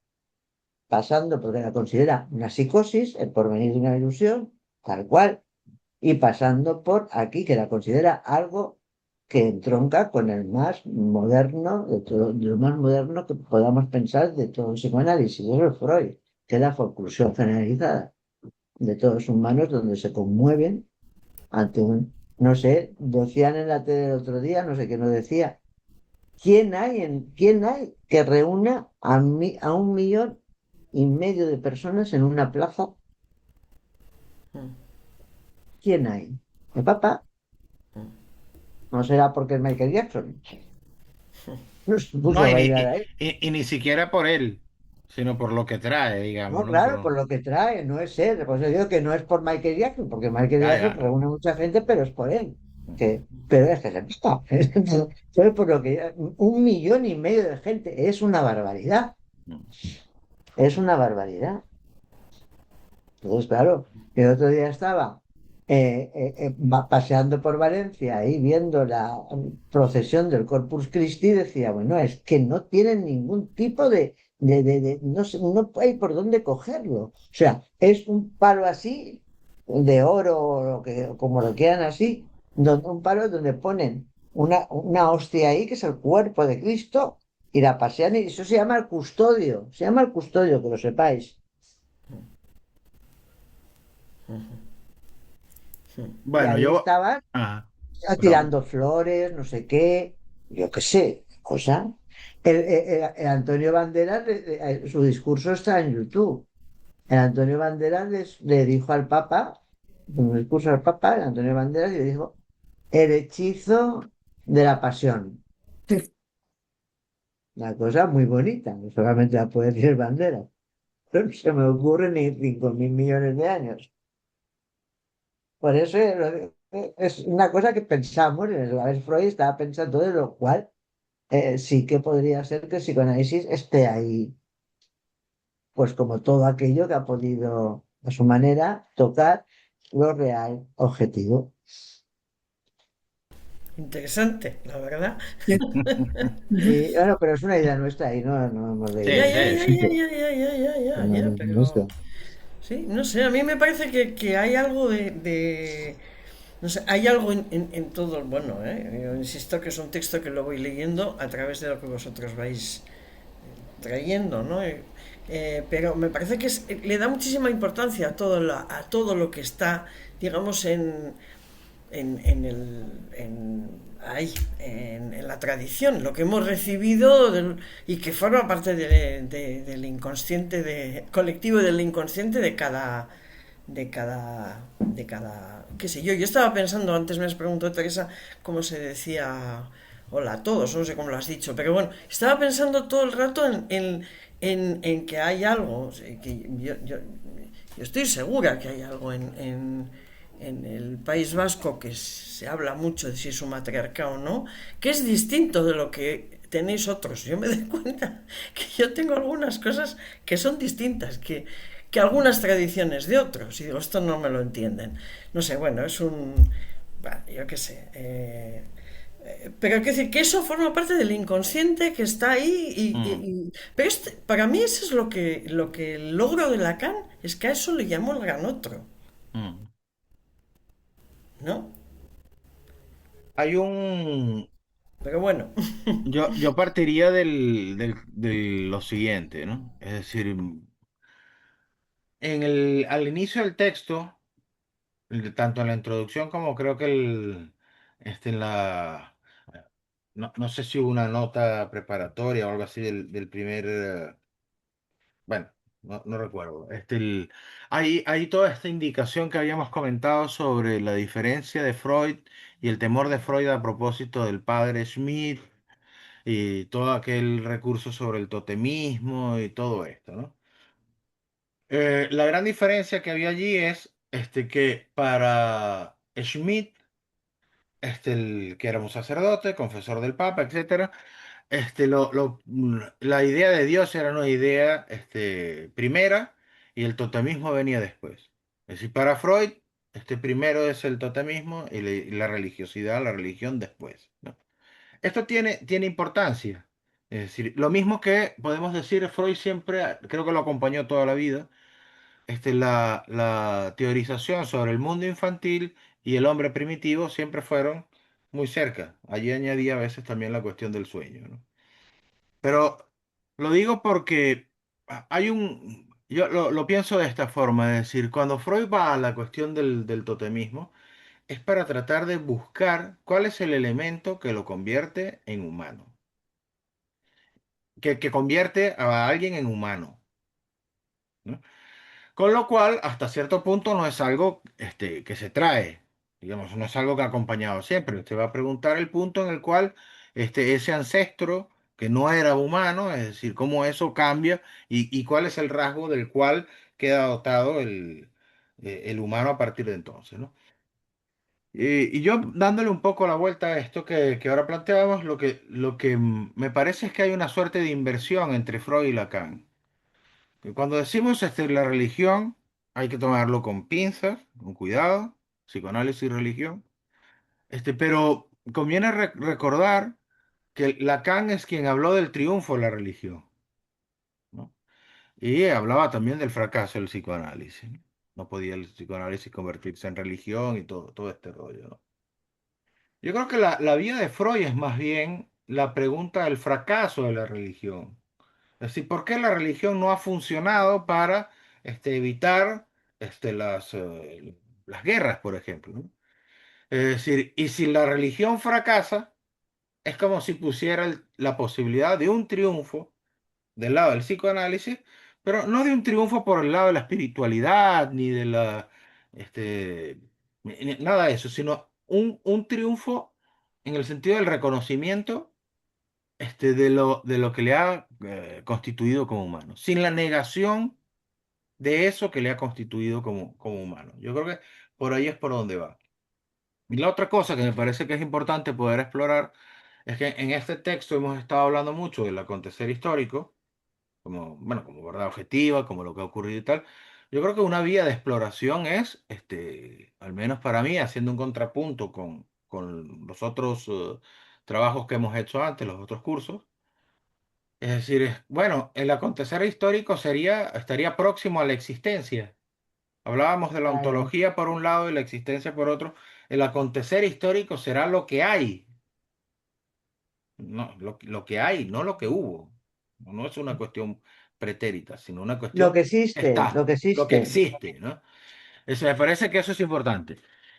pasando porque la considera una psicosis, el porvenir de una ilusión, tal cual, y pasando por aquí que la considera algo que entronca con el más moderno, de lo más moderno que podamos pensar de todo el psicoanálisis, eso es Freud, que es la conclusión generalizada de todos los humanos donde se conmueven ante no sé, decían en la tele el otro día, no sé qué nos decía, ¿quién hay que reúna a 1,5 millones de personas en una plaza? ¿Quién hay? El Papa. No será porque es Michael Jackson. No se puso No, a bailar ahí. y ni siquiera por él, sino por lo que trae, digamos, No, ¿no? claro, por lo que trae, no es él. Por eso digo que no es por Michael Jackson, porque Michael Ya, Jackson ya. reúne mucha gente, pero es por él. Pero es que se está. Entonces, por lo que 1,5 millones de gente es una barbaridad. Es una barbaridad. Entonces, claro, el otro día estaba paseando por Valencia y viendo la procesión del Corpus Christi, decía, bueno, es que no tienen ningún tipo no, no hay por dónde cogerlo. O sea, es un palo así, de oro, o como lo quieran así, un palo donde ponen una hostia ahí, que es el cuerpo de Cristo, y la pasean, y eso se llama el custodio, que lo sepáis. Y Bueno, ahí yo... estaban Ajá, tirando perdón. flores, no sé qué, yo qué sé, cosa. El Antonio Banderas, su discurso está en YouTube. El Antonio Banderas le dijo al Papa, en un discurso al Papa, el Antonio Banderas le dijo, el hechizo de la pasión. Sí. Una cosa muy bonita, no solamente la puede decir Banderas. No se me ocurre ni 5.000 millones de años. Por eso es una cosa que pensamos, a ver, Freud estaba pensando, de lo cual sí que podría ser que el psicoanálisis esté ahí, pues como todo aquello que ha podido, a su manera, tocar lo real objetivo. Interesante, la verdad. Yo- Ujú. Y bueno, pero es una idea nuestra y no hemos Sí, Ya, leído ya, ningún sí, ya, sí. ya, sitio. ya, ya, ya, ya, ya, No, ya, no, no, pero sí, no sé, a mí me parece que hay algo no sé, hay algo en todo, bueno, yo insisto que es un texto que lo voy leyendo a través de lo que vosotros vais trayendo, ¿no? Pero me parece que le da muchísima importancia a todo lo que está, digamos, en el, en, ahí, en la tradición, lo que hemos recibido y que forma parte del inconsciente colectivo y del inconsciente qué sé yo estaba pensando, antes me has preguntado Teresa cómo se decía hola a todos, no sé cómo lo has dicho, pero bueno, estaba pensando todo el rato en que hay algo, que yo estoy segura que hay algo en el País Vasco que se habla mucho de si es un matriarcado o no, que es distinto de lo que tenéis otros. Yo me doy cuenta que yo tengo algunas cosas que son distintas, que algunas tradiciones de otros. Y digo, esto no me lo entienden. No sé, bueno, es un... Bueno, yo qué sé. Pero hay que decir que eso forma parte del inconsciente que está ahí. Mm, Pero para mí eso es lo que el logro de Lacan es que a eso le llamó el gran otro, mm. ¿no? Hay un... Pero bueno, Yo partiría de lo siguiente, ¿no? Es decir, al inicio del texto, tanto en la introducción como creo que en la... No sé si hubo una nota preparatoria o algo así del primer... bueno, no recuerdo. Hay toda esta indicación que habíamos comentado sobre la diferencia de Freud y el temor de Freud a propósito del padre Schmidt y todo aquel recurso sobre el totemismo y todo esto, ¿no? La gran diferencia que había allí es que para Schmidt, que era un sacerdote, confesor del Papa, etcétera, la idea de Dios era una idea primera y el totemismo venía después. Es decir, para Freud, primero es el totemismo y la religiosidad, la religión después, ¿no? Esto tiene importancia. Es decir, lo mismo que podemos decir, Freud siempre, creo que lo acompañó toda la vida, la teorización sobre el mundo infantil y el hombre primitivo siempre fueron muy cerca. Allí añadía a veces también la cuestión del sueño, ¿no? Pero lo digo porque yo lo pienso de esta forma, es decir, cuando Freud va a la cuestión del totemismo, es para tratar de buscar cuál es el elemento que lo convierte en humano, que convierte a alguien en humano, ¿no? Con lo cual, hasta cierto punto no es algo que se trae, digamos, no es algo que ha acompañado siempre. Usted va a preguntar el punto en el cual ese ancestro que no era humano, es decir, cómo eso cambia y cuál es el rasgo del cual queda dotado el humano a partir de entonces, ¿no? Y yo dándole un poco la vuelta a esto que ahora planteábamos, lo que me parece es que hay una suerte de inversión entre Freud y Lacan. Que cuando decimos la religión, hay que tomarlo con pinzas, con cuidado, psicoanálisis y religión. Pero conviene recordar que Lacan es quien habló del triunfo de la religión, ¿no? Y hablaba también del fracaso del psicoanálisis, ¿no? No podía el psicoanálisis convertirse en religión y todo este rollo, ¿no? Yo creo que la vía de Freud es más bien la pregunta del fracaso de la religión. Es decir, ¿por qué la religión no ha funcionado para evitar las guerras, por ejemplo, ¿no? Es decir, y si la religión fracasa, es como si pusiera la posibilidad de un triunfo del lado del psicoanálisis pero no de un triunfo por el lado de la espiritualidad, ni de la, este, nada de eso, sino un triunfo en el sentido del reconocimiento, de lo que le ha constituido como humano, sin la negación de eso que le ha constituido como humano. Yo creo que por ahí es por donde va. Y la otra cosa que me parece que es importante poder explorar es que en este texto hemos estado hablando mucho del acontecer histórico, como, bueno, como verdad objetiva, como lo que ha ocurrido y tal. Yo creo que una vía de exploración es, al menos para mí, haciendo un contrapunto con los otros trabajos que hemos hecho antes, los otros cursos. Es decir, bueno, el acontecer histórico estaría próximo a la existencia. Hablábamos de la Claro. ontología por un lado y la existencia por otro. El acontecer histórico será lo que hay, no, lo que hay, no lo que hubo. No es una cuestión pretérita, sino una Lo cuestión que existe, lo está, que lo que existe. existe, ¿no? Eso, me parece que eso es importante.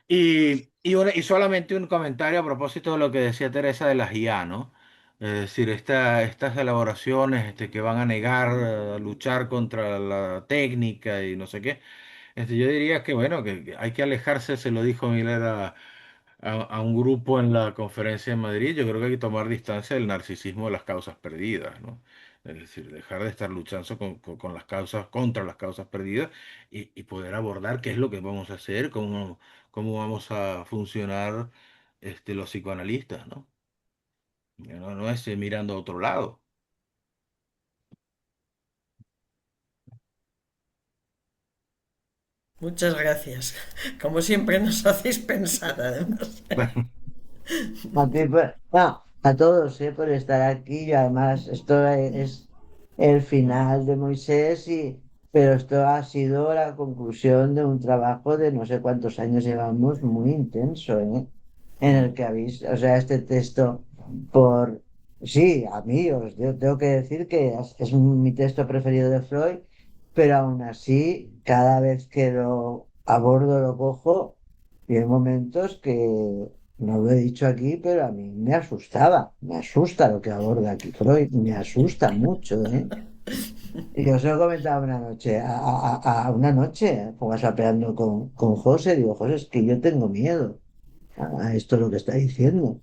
Y solamente un comentario a propósito de lo que decía Teresa de las IA, ¿no? Es decir, estas elaboraciones que van a negar, luchar contra la técnica y no sé qué. Yo diría que, bueno, que hay que alejarse, se lo dijo Miller a un grupo en la conferencia en Madrid. Yo creo que hay que tomar distancia del narcisismo de las causas perdidas, ¿no? Es decir, dejar de estar luchando con las causas, contra las causas perdidas y poder abordar qué es lo que vamos a hacer, cómo vamos a funcionar los psicoanalistas, ¿no? No es mirando a otro lado. Muchas gracias. Como siempre nos hacéis pensar, además. A ti, no, a todos, por estar aquí. Y además, esto es el final de Moisés, pero esto ha sido la conclusión de un trabajo de no sé cuántos años llevamos, muy intenso, en el que habéis, o sea, este texto, por, sí, a mí, yo tengo que decir que es mi texto preferido de Freud, pero aún así, cada vez que lo abordo, lo cojo, y hay momentos que no lo he dicho aquí, pero a mí me asustaba, me asusta lo que aborda aquí Freud, me asusta mucho, ¿eh? Y yo se lo comentaba una noche, a una noche, WhatsAppeando con José, digo, José, es que yo tengo miedo a esto lo que está diciendo.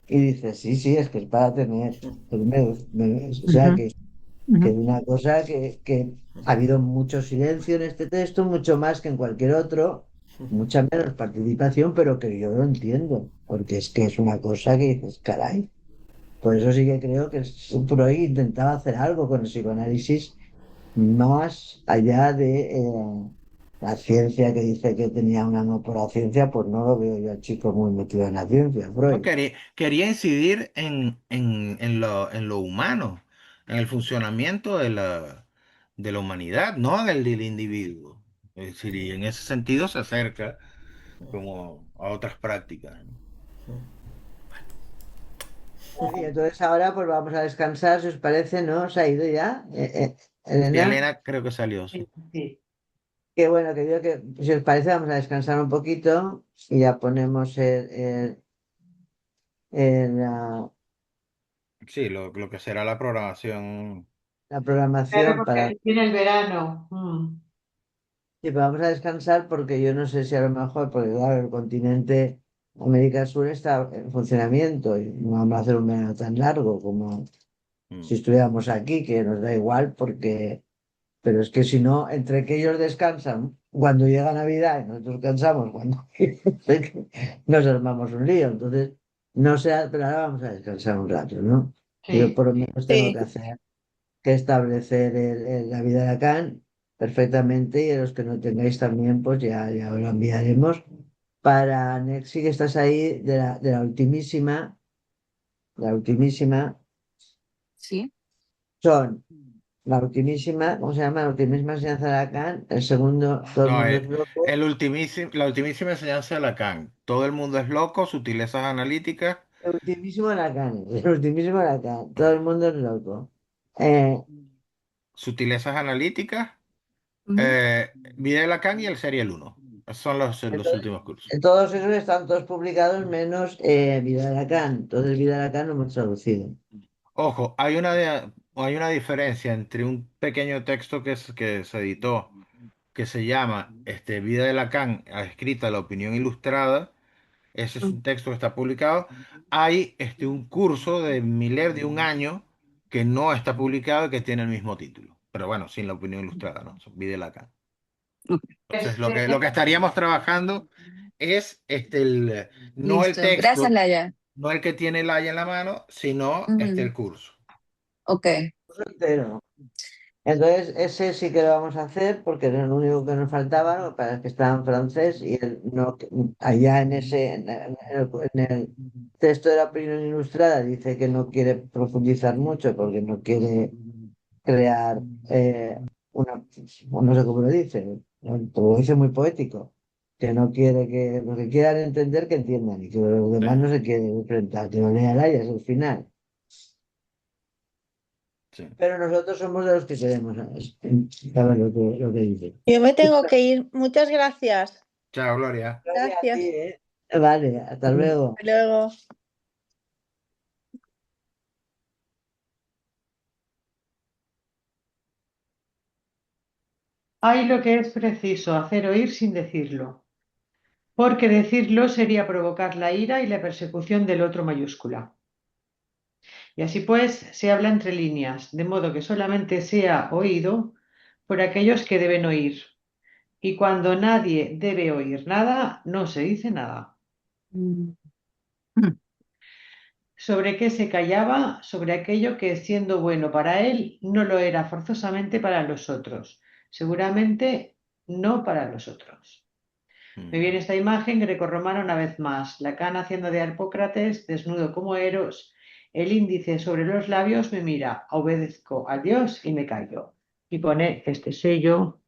Y dice, sí, sí, es que es para tener, o sea, Ujú, que ujú. es una cosa que ha habido mucho silencio en este texto, mucho más que en cualquier otro, mucha menos participación, pero que yo lo entiendo, porque es que es una cosa que dices, caray. Por eso sí que creo que Freud intentaba hacer algo con el psicoanálisis más allá de la ciencia que dice que tenía un amor por la ciencia, pues no lo veo yo al chico muy metido en la ciencia, No, Freud. quería incidir en lo humano, en el funcionamiento de la humanidad, no en el del individuo. Es decir, y en ese sentido se acerca como a otras prácticas, ¿no? Y entonces ahora pues vamos a descansar, si os parece, ¿no? ¿Se ha ido ya, Sí, Elena? Elena creo que salió, sí. Sí. Qué bueno, que digo que si os parece vamos a descansar un poquito y ya ponemos Sí, lo que será la programación. la Claro, programación para... porque viene el verano. Sí, pero vamos a descansar porque yo no sé si a lo mejor, porque claro, el continente América Sur está en funcionamiento y no vamos a hacer un verano tan largo como Mm. si estuviéramos aquí, que nos da igual porque... Pero es que si no, entre que ellos descansan cuando llega Navidad y nosotros descansamos cuando nos armamos un lío. Entonces, no sé, pero ahora vamos a descansar un rato, ¿no? Yo Sí, por lo menos tengo Sí, que hacer que establecer la vida de Lacan perfectamente y a los que no tengáis también, pues ya os lo enviaremos. Para Nexi, que estás ahí, la ultimísima, Sí. son la ultimísima, ¿cómo se llama? La ultimísima enseñanza de Lacan, el segundo, todo el No, mundo es loco, la ultimísima enseñanza de Lacan. Todo el mundo es loco, sutilezas analíticas. el ultimísimo Lacan, el ultimísimo Lacan, todo el mundo es loco. Eh, Sutilezas analíticas, Ujú. Vida de Lacan y el Serial uno. Esos son los entonces, últimos cursos. todos esos están todos publicados menos Vida de Lacan. Entonces, Vida de Lacan lo hemos traducido. Ojo, hay una diferencia entre un pequeño texto que se editó, que se llama Vida de Lacan, escrita la opinión ilustrada. Ese es un texto que está publicado. Hay un curso de Miller de un año que no está publicado y que tiene el mismo título. Pero bueno, sin la opinión ilustrada, ¿no? Vida de Lacan. Ok, Entonces, lo que estaríamos trabajando es no el listo. Gracias, texto, Laia. no el que tiene el haya en la mano, sino Ujú. el curso. Ok. Entero. Entonces, ese sí que lo vamos a hacer porque era lo único que nos faltaba, lo que pasa es que estaba en francés y él no, allá en el texto de la opinión ilustrada dice que no quiere profundizar mucho porque no quiere crear una, no sé cómo lo dice, ¿no? Pero lo dice muy poético, que no quiere que lo que quieran entender que entiendan y que los Sí, demás no se quieren enfrentar, que lo lea Laia, es el final. sí. Pero nosotros somos de los que queremos saber lo que dice. Yo me tengo que ir. Muchas gracias. Chao, Gloria. Gloria a ti, Gracias. ¿eh? Vale, hasta luego. Hasta luego. Hay lo que es preciso hacer oír sin decirlo, porque decirlo sería provocar la ira y la persecución del otro mayúscula. Y así pues se habla entre líneas, de modo que solamente sea oído por aquellos que deben oír. Y cuando nadie debe oír nada, no se dice nada. Mm. ¿Sobre qué se callaba? Sobre aquello que, siendo bueno para él, no lo era forzosamente para los otros. Seguramente no para los otros. Me viene esta imagen grecorromana una vez más, Lacan haciendo de Harpócrates, desnudo como Eros, el índice sobre los labios me mira, obedezco a Dios y me callo. Y pone este sello.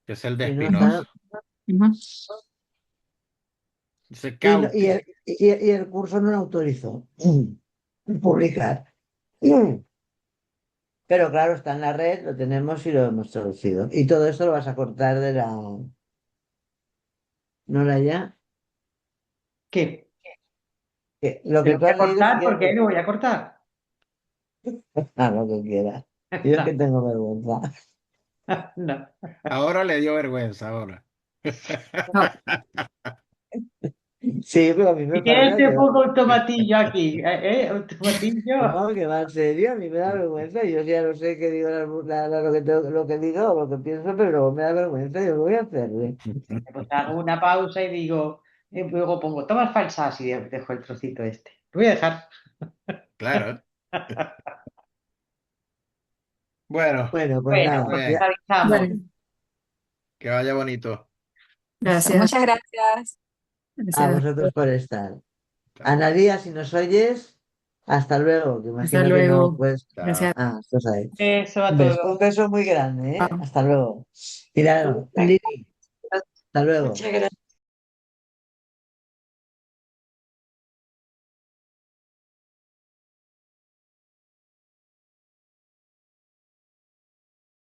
Que es el de Y, no, Spinoza. Ujú. Dice y Cauti. el curso no lo autorizó publicar. Pero claro, está en la red, lo tenemos y lo hemos traducido. Y todo esto lo vas a cortar de la... ¿No la ya? ¿Qué? Lo Te que lo tú voy a has leído, si cortar quieres, porque lo voy a cortar. lo que quieras. Yo es que tengo vergüenza. No. Ahora le dio vergüenza, ahora. No, Sí, pero a mí Si me quieres pasa te que va, pongo un tomatillo aquí, Automatillo. no, que va en serio, a mí me da vergüenza. Yo ya no sé qué digo, lo que digo o lo que pienso, pero luego me da vergüenza. Yo lo voy a hacerle. Pues hago una pausa y digo, luego pongo tomas falsas y dejo el trocito este. Lo voy a dejar. Claro. Bueno, Bueno, pues Bueno, nada, pues ya, bien. avisamos. bueno, Que vaya bonito. gracias. Muchas gracias. a Gracias. vosotros por estar. Chao. Analía, si nos oyes, hasta luego, que Hasta imagino que no, luego. pues, Gracias. Chao. estás ahí. Eso a todos. Un beso muy grande, ¿eh? Chao. Hasta luego. Mira, Lili, hasta luego. Muchas gracias.